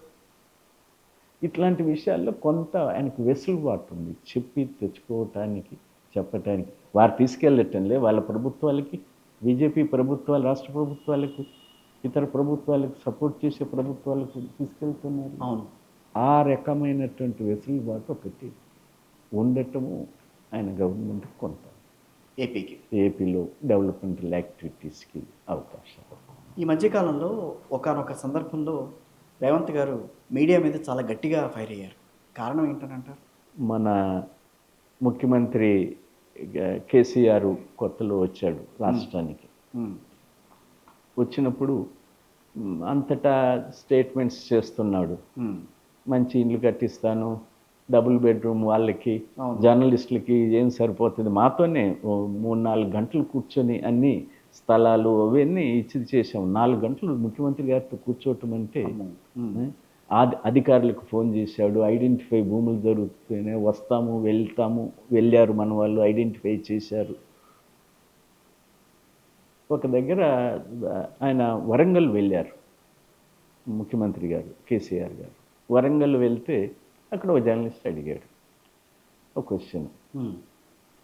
ఇట్లాంటి విషయాల్లో కొంత ఆయనకు వెసులుబాటు ఉంది, చెప్పి తెచ్చుకోవటానికి, చెప్పటానికి. వారు తీసుకెళ్ళటంలే వాళ్ళ ప్రభుత్వాలకి, బీజేపీ ప్రభుత్వాలు, రాష్ట్ర ప్రభుత్వాలకు, ఇతర ప్రభుత్వాలకు, సపోర్ట్ చేసే ప్రభుత్వాలకు తీసుకెళ్తున్నారు.
అవును,
ఆ రకమైనటువంటి వెసులుబాటు ఒకటి ఉండటము ఆయన గవర్నమెంట్ కొంత ఏపీలో డెవలప్మెంటల్ యాక్టివిటీస్కి అవకాశాలు.
ఈ మధ్యకాలంలో ఒకానొక సందర్భంలో రేవంత్ గారు మీడియా మీద చాలా గట్టిగా ఫైర్ అయ్యారు. కారణం ఏంటనంటారు?
మన ముఖ్యమంత్రి కేసీఆర్ కొత్తలో వచ్చాడు రాష్ట్రానికి. వచ్చినప్పుడు అంతటా స్టేట్మెంట్స్ చేస్తున్నాడు, మంచి ఇండ్లు కట్టిస్తాను, డబుల్ బెడ్రూమ్ వాళ్ళకి, జర్నలిస్టులకి ఏం సరిపోతుంది, మాతోనే 3-4 గంటలు కూర్చొని అన్ని స్థలాలు అవన్నీ ఇచ్చి చేసాం. 4 గంటలు ముఖ్యమంత్రి గారితో కూర్చోవటం అంటే, అధికారులకు ఫోన్ చేశాడు, ఐడెంటిఫై భూములు జరుగుతూనే వస్తాము వెళ్తాము, వెళ్ళారు మన వాళ్ళు, ఐడెంటిఫై చేశారు. ఒక దగ్గర ఆయన వరంగల్ వెళ్ళారు, ముఖ్యమంత్రి గారు కేసీఆర్ గారు. వరంగల్ వెళ్తే అక్కడ ఒక జర్నలిస్ట్ అడిగాడు ఒక క్వశ్చన్,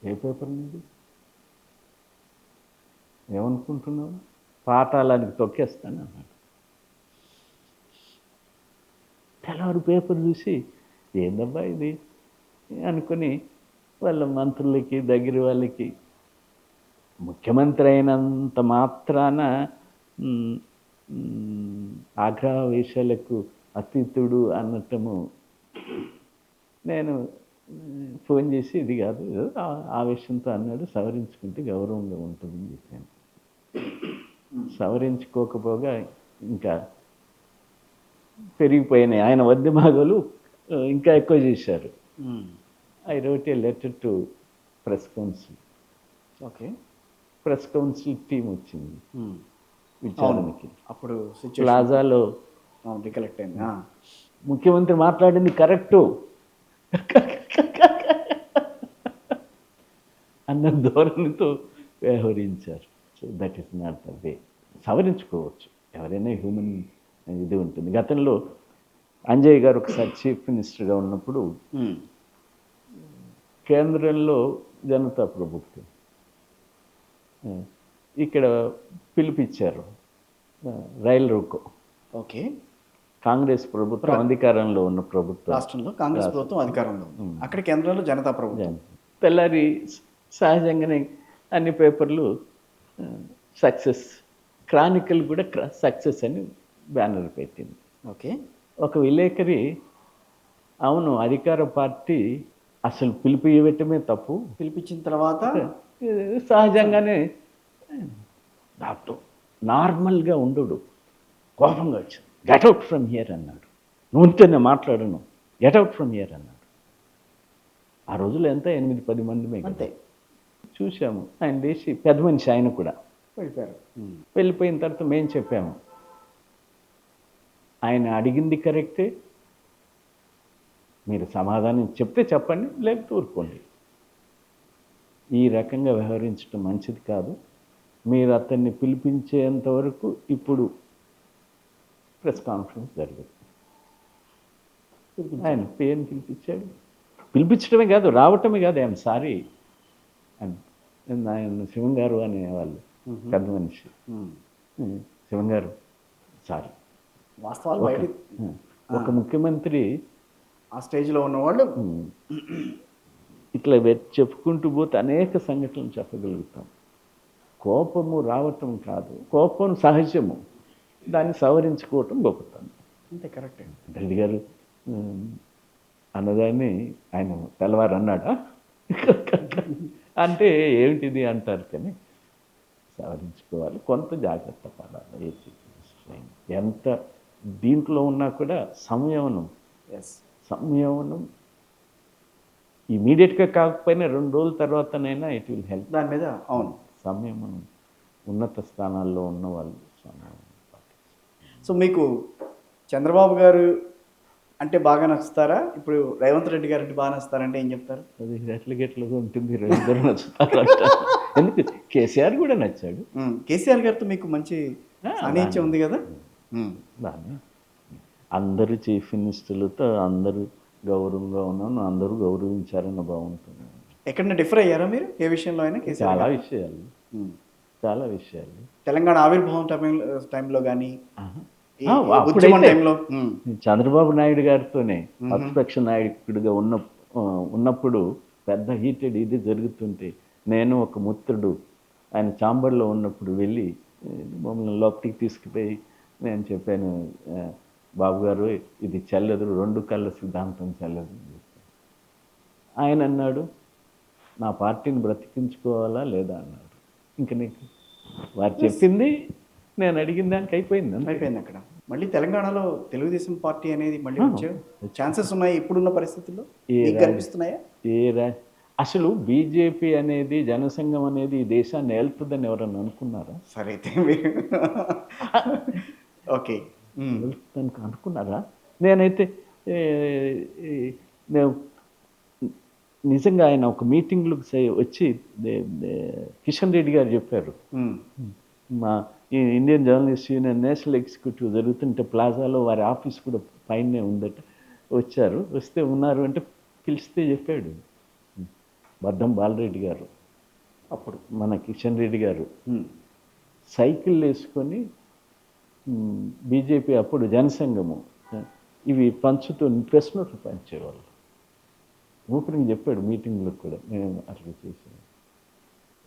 ఏ పేపర్ నుండి, ఏమనుకుంటున్నావు, పాతాళానికి తొక్కేస్తాను అన్నాడు. తెల్లవారు పేపర్ చూసి ఏందబ్బా ఇది అనుకుని వాళ్ళ మంత్రులకి, దగ్గర వాళ్ళకి, ముఖ్యమంత్రి అయినంత మాత్రాన ఆగ్రహవేశాలకు అతీతుడు అన్నటము నేను ఫోన్ చేసి ఇది కాదు ఏదో ఆవేశంతో అన్నాడు, సవరించుకుంటే గౌరవంగా ఉంటుందని చెప్పాను. సవరించుకోకపోగా ఇంకా పెరిగిపోయినాయి ఆయన వద్యమాగలు, ఇంకా ఎక్కువ చేశారు. I wrote a letter to press council.
Okay.
Press council team వచ్చింది విచారణకి.
అప్పుడు
ప్లాజాలో
రికలెక్ట్ అయింది.
ముఖ్యమంత్రి మాట్లాడింది కరెక్టు అన్న ధోరణితో వ్యవహరించారు. So that is not the way. సవరించుకోవచ్చు, ఎవరైనా హ్యూమన్ ఇది ఉంటుంది. గతంలో అంజయ్ గారు ఒకసారి చీఫ్ మినిస్టర్గా ఉన్నప్పుడు కేంద్రంలో జనతా ప్రభుత్వం ఇక్కడ పిలిపించారు రైలు రోకో.
ఓకే.
కాంగ్రెస్ ప్రభుత్వం అధికారంలో ఉన్న ప్రభుత్వం,
రాష్ట్రంలో కాంగ్రెస్ ప్రభుత్వం అధికారంలో, అక్కడ కేంద్రంలో జనతా ప్రభుత్వం.
తెల్లారి సహజంగానే అన్ని పేపర్లు సక్సెస్, క్రానికల్ కూడా సక్సెస్ అని బ్యానర్ పెట్టింది.
ఓకే.
ఒక విలేకరి అవును అధికార పార్టీ అసలు పిలుపు ఇవ్వటమే తప్పు,
పిలిపించిన తర్వాత
సహజంగానే డాక్టర్ నార్మల్గా ఉండడు, కోపంగా వచ్చింది, గెట్ అవుట్ ఫ్రమ్ హియర్ అన్నాడు. నువ్వుతో నేను మాట్లాడను, గెట్ అవుట్ ఫ్రమ్ హియర్ అన్నాడు. ఆ రోజులు ఎంత 8-10 మంది
అంతే
చూసాము. ఆయన లేచి పెద్ద మనిషి ఆయన కూడా
వెళ్ళిపోయారు.
వెళ్ళిపోయిన తర్వాత మేము చెప్పాము ఆయన అడిగింది కరెక్టే, మీరు సమాధానం చెప్తే చెప్పండి, లేకపోతే ఊరుకోండి. ఈ రకంగా వ్యవహరించడం మంచిది కాదు. మీరు అతన్ని పిలిపించేంత వరకు ఇప్పుడు ప్రెస్ కాన్ఫరెన్స్ జరిగింది. ఆయన పేరుని పిలిపించాడు. పిలిపించడమే కాదు, రావటమే కాదు, ఐఎమ్ సారీ అని ఆయన శివం గారు అనేవాళ్ళు, పెద్ద మనిషి. శివం గారు సారీ.
వాస్తవాలు
ఒక ముఖ్యమంత్రి
ఆ స్టేజ్లో ఉన్నవాళ్ళు
ఇట్లా చెప్పుకుంటూ పోతే అనేక సంఘటనలు చెప్పగలుగుతాం. కోపము రావటం కాదు, కోపం సహజము, దాన్ని సవరించుకోవటం గొప్పతనం.
అంతే, కరెక్ట్.
రెడ్డి గారు అన్నదాన్ని ఆయన తెల్లవారు అన్నాడా అంటే ఏమిటిది అంటారు, కానీ సవరించుకోవాలి, కొంత జాగ్రత్త పడాలి. ఎంత దీంట్లో ఉన్నా కూడా సంయమనం ఇమీడియట్గా కాకపోయినా 2 రోజుల తర్వాతనైనా ఇట్ విల్ హెల్ప్.
దాని మీద అవును
సంయమనం, ఉన్నత స్థానాల్లో ఉన్న వాళ్ళు సంయమనం.
సో మీకు చంద్రబాబు గారు అంటే బాగా నచ్చుతారా, ఇప్పుడు రేవంత్ రెడ్డి గారు అంటే బాగా నచ్చుతారంటే ఏం చెప్తారు?
అది గెట్లుగా ఉంటుంది, 2 నచ్చుతారు. ఎందుకు కేసీఆర్ కూడా నచ్చాడు.
కేసీఆర్ గారితో మీకు మంచి సాన్నిహిత్యం ఉంది కదా?
బాగా అందరూ చీఫ్ మినిస్టర్లతో అందరూ గౌరవంగా ఉన్నాను, అందరూ గౌరవించారన్న బాగుంటుంది.
ఎక్కడన్నా డిఫర్ అయ్యారా మీరు ఏ విషయంలో అయినా?
చాలా విషయాలు
తెలంగాణ ఆవిర్భావం టైంలో కానీ
చంద్రబాబు నాయుడు గారితోనే ప్రతిపక్ష నాయకుడిగా ఉన్నప్పుడు పెద్ద హీటెడ్ ఇది జరుగుతుంటే నేను ఒక మిత్రుడు ఆయన చాంబర్లో ఉన్నప్పుడు వెళ్ళి మమ్మల్ని లోపలికి తీసుకుపోయి నేను చెప్పాను, బాబు గారు ఇది చెల్లదు, 2 కళ్ళ సిద్ధాంతం చెల్లదు. ఆయన అన్నాడు, నా పార్టీని బ్రతికించుకోవాలా లేదా అన్నాడు. ఇంక నీకు వారు చెప్పింది నేను అడిగిన దానికి అయిపోయింది
అక్కడ. మళ్ళీ తెలంగాణలో తెలుగుదేశం పార్టీ అనేది మళ్ళీ వచ్చే ఛాన్సెస్ ఉన్నాయి ఇప్పుడున్న పరిస్థితుల్లో కనిపిస్తున్నాయా?
అసలు బీజేపీ అనేది, జనసంఘం అనేది ఈ దేశాన్ని ఏళ్తుందని ఎవరన్నా అనుకున్నారా?
సరే అయితే మీరు ఓకే
అనుకున్నారా? నేనైతే నిజంగా ఆయన ఒక మీటింగ్లకు వచ్చి కిషన్ రెడ్డి గారు చెప్పారు, మా Indian journalist union national executive జరుగుతుంటే ప్లాజాలో వారి ఆఫీస్ కూడా పైనే ఉందట. వచ్చారు, వస్తే ఉన్నారు అంటే పిలిస్తే చెప్పాడు బద్దం బాలరెడ్డి గారు, అప్పుడు మన కిషన్ రెడ్డి గారు సైకిల్ వేసుకొని బీజేపీ అప్పుడు జనసంఘము ఇవి పంచుతూ ప్రెస్ నోట్లు పంచేవాళ్ళు. ఓపెనింగ్ చెప్పాడు మీటింగ్లో కూడా, నేను అట్లా చేశాను.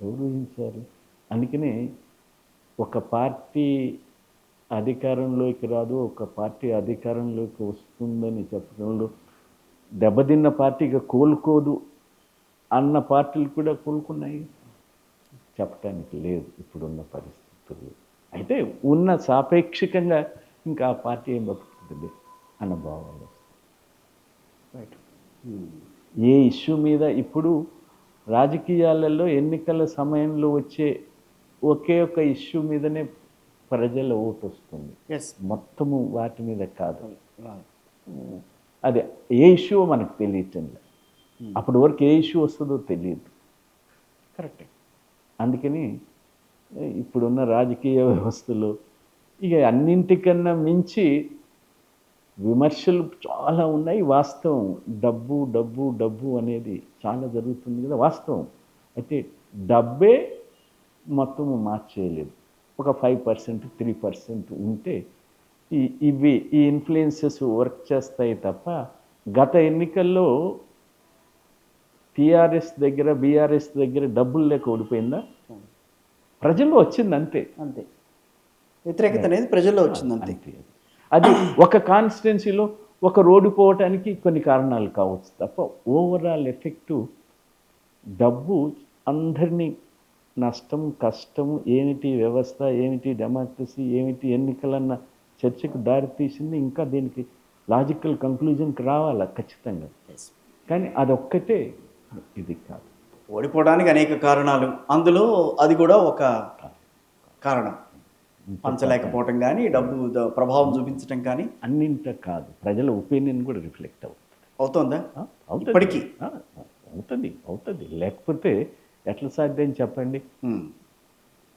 ఎవరు ఊహించారు? అందుకనే ఒక పార్టీ అధికారంలోకి రాదు, ఒక పార్టీ అధికారంలోకి వస్తుందని చెప్పడంలో దెబ్బతిన్న పార్టీగా కోలుకోదు అన్న పార్టీలు కూడా కోలుకున్నాయి. చెప్పడానికి లేదు ఇప్పుడున్న పరిస్థితులు. అయితే ఉన్న సాపేక్షికంగా ఇంకా ఆ పార్టీ ఏం బతుకుతుంది అన్న భావాలు వస్తాయి.
రైట్.
ఏ ఇష్యూ మీద ఇప్పుడు రాజకీయాలలో ఎన్నికల సమయంలో వచ్చే ఒకే ఒక ఇష్యూ మీదనే ప్రజల ఓటు వస్తుంది.
ఎస్.
మొత్తము వాటి మీద కాదు. అదే ఏ ఇష్యూ మనకు తెలియటం లేదు. అప్పటి వరకు ఏ ఇష్యూ వస్తుందో తెలియదు.
కరెక్ట్.
అందుకని ఇప్పుడున్న రాజకీయ వ్యవస్థలో ఇక అన్నింటికన్నా మించి విమర్శలు చాలా ఉన్నాయి. వాస్తవం డబ్బు డబ్బు డబ్బు అనేది చాలా జరుగుతుంది కదా, వాస్తవం. అయితే డబ్బే మొత్తము మార్చేయలేదు. ఒక 5% 3% ఉంటే ఈ ఇన్ఫ్లుయెన్సెస్ వర్క్ చేస్తాయి తప్ప గత ఎన్నికల్లో టీఆర్ఎస్ దగ్గర బీఆర్ఎస్ దగ్గర డబ్బులు లేక ఓడిపోయిందా? ప్రజల్లో వచ్చింది అంతే.
అంతే. వ్యతిరేకత అనేది ప్రజల్లో వచ్చింది అంతే.
అది ఒక కాన్స్టిట్యున్సీలో ఒక రోడ్డు పోవటానికి కొన్ని కారణాలు కావచ్చు తప్ప ఓవరాల్ ఎఫెక్టు డబ్బు అందరినీ నష్టం కష్టం ఏమిటి వ్యవస్థ ఏమిటి డెమోక్రసీ ఏమిటి ఎన్నికలన్న చర్చకు దారితీసింది. ఇంకా దీనికి లాజికల్ కంక్లూజన్కి రావాలా ఖచ్చితంగా. కానీ అదొక్కటే ఇది కాదు.
ఓడిపోవడానికి అనేక కారణాలు, అందులో అది కూడా ఒక కారణం. పంచలేకపోవటం కానీ, డబ్బు ప్రభావం చూపించటం కానీ.
అన్నింట కాదు, ప్రజల ఒపీనియన్ కూడా రిఫ్లెక్ట్
అవుతుందా?
ఇప్పటికీ అవుతుంది. లేకపోతే ఎట్లా సాధ్యం చెప్పండి?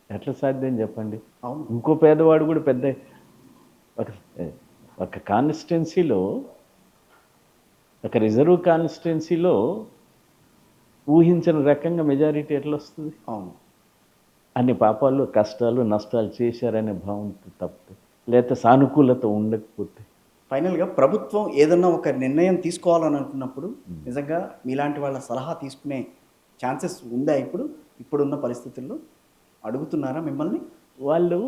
ఎట్లా సాధ్యం చెప్పండి? ఇంకో పేదవాడు కూడా పెద్ద ఒక కాన్స్టిట్యున్సీలో, ఒక రిజర్వ్ కాన్స్టిట్యున్సీలో ఊహించిన రకంగా మెజారిటీ ఎట్లా వస్తుంది?
అవును.
అన్ని పాపాలు కష్టాలు నష్టాలు చేశారనే భావంతో తప్పితే, లేకపోతే సానుకూలత ఉండకపోతే.
ఫైనల్గా ప్రభుత్వం ఏదన్నా ఒక నిర్ణయం తీసుకోవాలని అనుకున్నప్పుడు నిజంగా మీలాంటి వాళ్ళ సలహా తీసుకునే ఛాన్సెస్ ఉందా? ఇప్పుడున్న పరిస్థితుల్లో అడుగుతున్నారా మిమ్మల్ని?
వాళ్ళు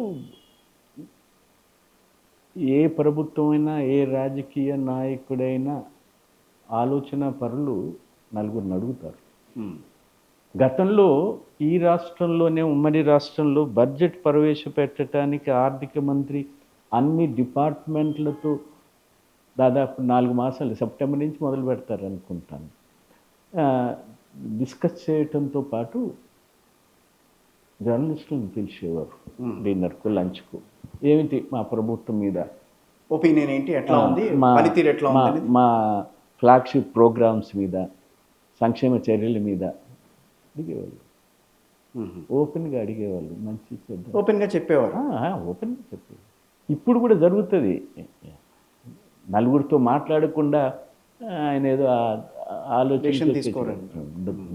ఏ ప్రభుత్వమైనా ఏ రాజకీయ నాయకుడైనా ఆలోచన పరులు నలుగురిని అడుగుతారు. గతంలో ఈ రాష్ట్రంలోనే ఉమ్మడి రాష్ట్రంలో బడ్జెట్ ప్రవేశపెట్టడానికి ఆర్థిక మంత్రి అన్ని డిపార్ట్మెంట్లతో దాదాపు 4 మాసాలు సెప్టెంబర్ నుంచి మొదలు పెడతారు అనుకుంటాను డిస్కస్ చేయటంతో పాటు జర్నలిస్టులను పిలిచేవారు డిన్నర్కు లంచ్కు. ఏమిటి మా ప్రభుత్వం మీద
ఒపీనియన్ ఏంటి, ఎట్లా ఉంది, పనితీరు ఎట్లా ఉంది,
మా ఫ్లాగ్షిప్ ప్రోగ్రామ్స్ మీద సంక్షేమ చర్యల మీద అడిగేవాళ్ళు. ఓపెన్గా అడిగేవాళ్ళు. మంచి
ఓపెన్గా చెప్పేవారు.
ఓపెన్గా చెప్పేవారు. ఇప్పుడు కూడా జరుగుతుంది. నలుగురితో మాట్లాడకుండా ఆయన ఏదో ఆలోచన తీసుకోవడం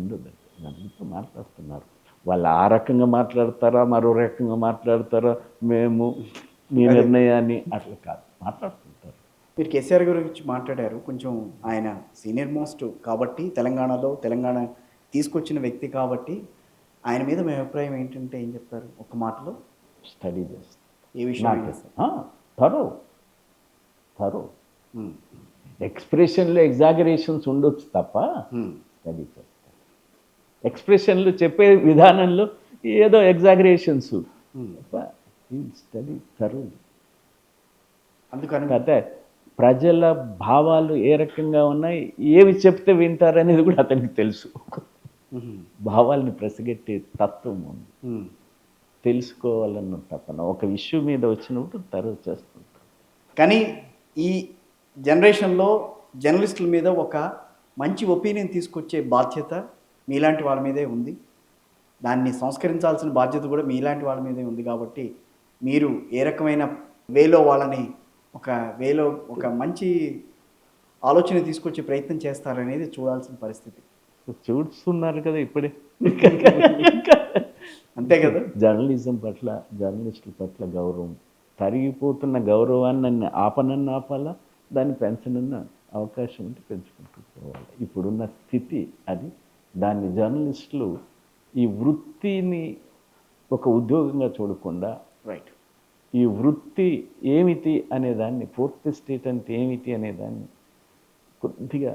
ఉండదు. నలుగురితో మాట్లాడుతున్నారు. వాళ్ళు ఆ రకంగా మాట్లాడతారా, మరో రకంగా మాట్లాడతారా, మేము మీ నిర్ణయాన్ని అట్లా కాదు మాట్లాడుతుంటారు.
మీరు కేసీఆర్ గురించి మాట్లాడారు. కొంచెం ఆయన సీనియర్ మోస్ట్ కాబట్టి తెలంగాణ తీసుకొచ్చిన వ్యక్తి కాబట్టి ఆయన మీద మీ అభిప్రాయం ఏంటంటే ఏం చెప్తారు ఒక మాటలో?
స్టడీ చేస్తారు.
ఏ విషయం?
థరో ఎక్స్ప్రెషన్లో ఎగ్జాగరేషన్స్ ఉండొచ్చు తప్ప స్టడీ చేస్తారు. ఎక్స్ప్రెషన్లు చెప్పే విధానంలో ఏదో ఎగ్జాగరేషన్స్ స్టడీ థరో.
అందుకని
అంటే ప్రజల భావాలు ఏ రకంగా ఉన్నాయి, ఏవి చెప్తే వింటారనేది కూడా అతనికి తెలుసు. భావాల్ని ప్రసిగెట్టే తత్వం ఉంది. తెలుసుకోవాలన్న తపన ఒక ఇష్యూ మీద వచ్చినప్పుడు తరువాత చేస్తుంటారు.
కానీ ఈ జనరేషన్లో జర్నలిస్టుల మీద ఒక మంచి ఒపీనియన్ తీసుకొచ్చే బాధ్యత మీలాంటి వాళ్ళ మీదే ఉంది. దాన్ని సంస్కరించాల్సిన బాధ్యత కూడా మీలాంటి వాళ్ళ మీదే ఉంది. కాబట్టి మీరు ఏ రకమైన వేలో వాళ్ళని ఒక మంచి ఆలోచన తీసుకొచ్చే ప్రయత్నం చేస్తారనేది చూడాల్సిన పరిస్థితి.
చూస్తున్నారు కదా ఇప్పుడే.
అంతే కదా.
జర్నలిస్టుల పట్ల గౌరవం, తరిగిపోతున్న గౌరవాన్ని ఆపాలా, దాన్ని పెంచనున్న అవకాశం ఉంటే పెంచుకుంటూ పోవాలి. ఇప్పుడున్న స్థితి అది. దాన్ని జర్నలిస్టులు ఈ వృత్తిని ఒక ఉద్యోగంగా చూడకుండా,
రైట్,
ఈ వృత్తి ఏమిటి అనేదాన్ని, ఫోర్త్ ఎస్టేట్ అంటే ఏమిటి అనేదాన్ని కొద్దిగా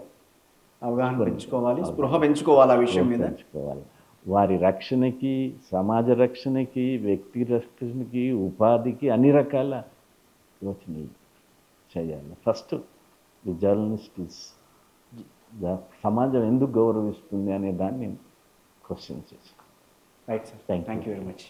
అవగాహన పెంచుకోవాలి, స్పృహ పెంచుకోవాలి ఆ విషయం మీద.
పెంచుకోవాలి. వారి రక్షణకి, సమాజ రక్షణకి, వ్యక్తి రక్షణకి, ఉపాధికి అన్ని రకాల యోచనలు చేయాలి. ఫస్ట్ ది జర్నలిస్ట్ ఇస్ సమాజం ఎందుకు గౌరవిస్తుంది అనే దాన్ని క్వశ్చన్ చేసి.
Right sir, thank you very much.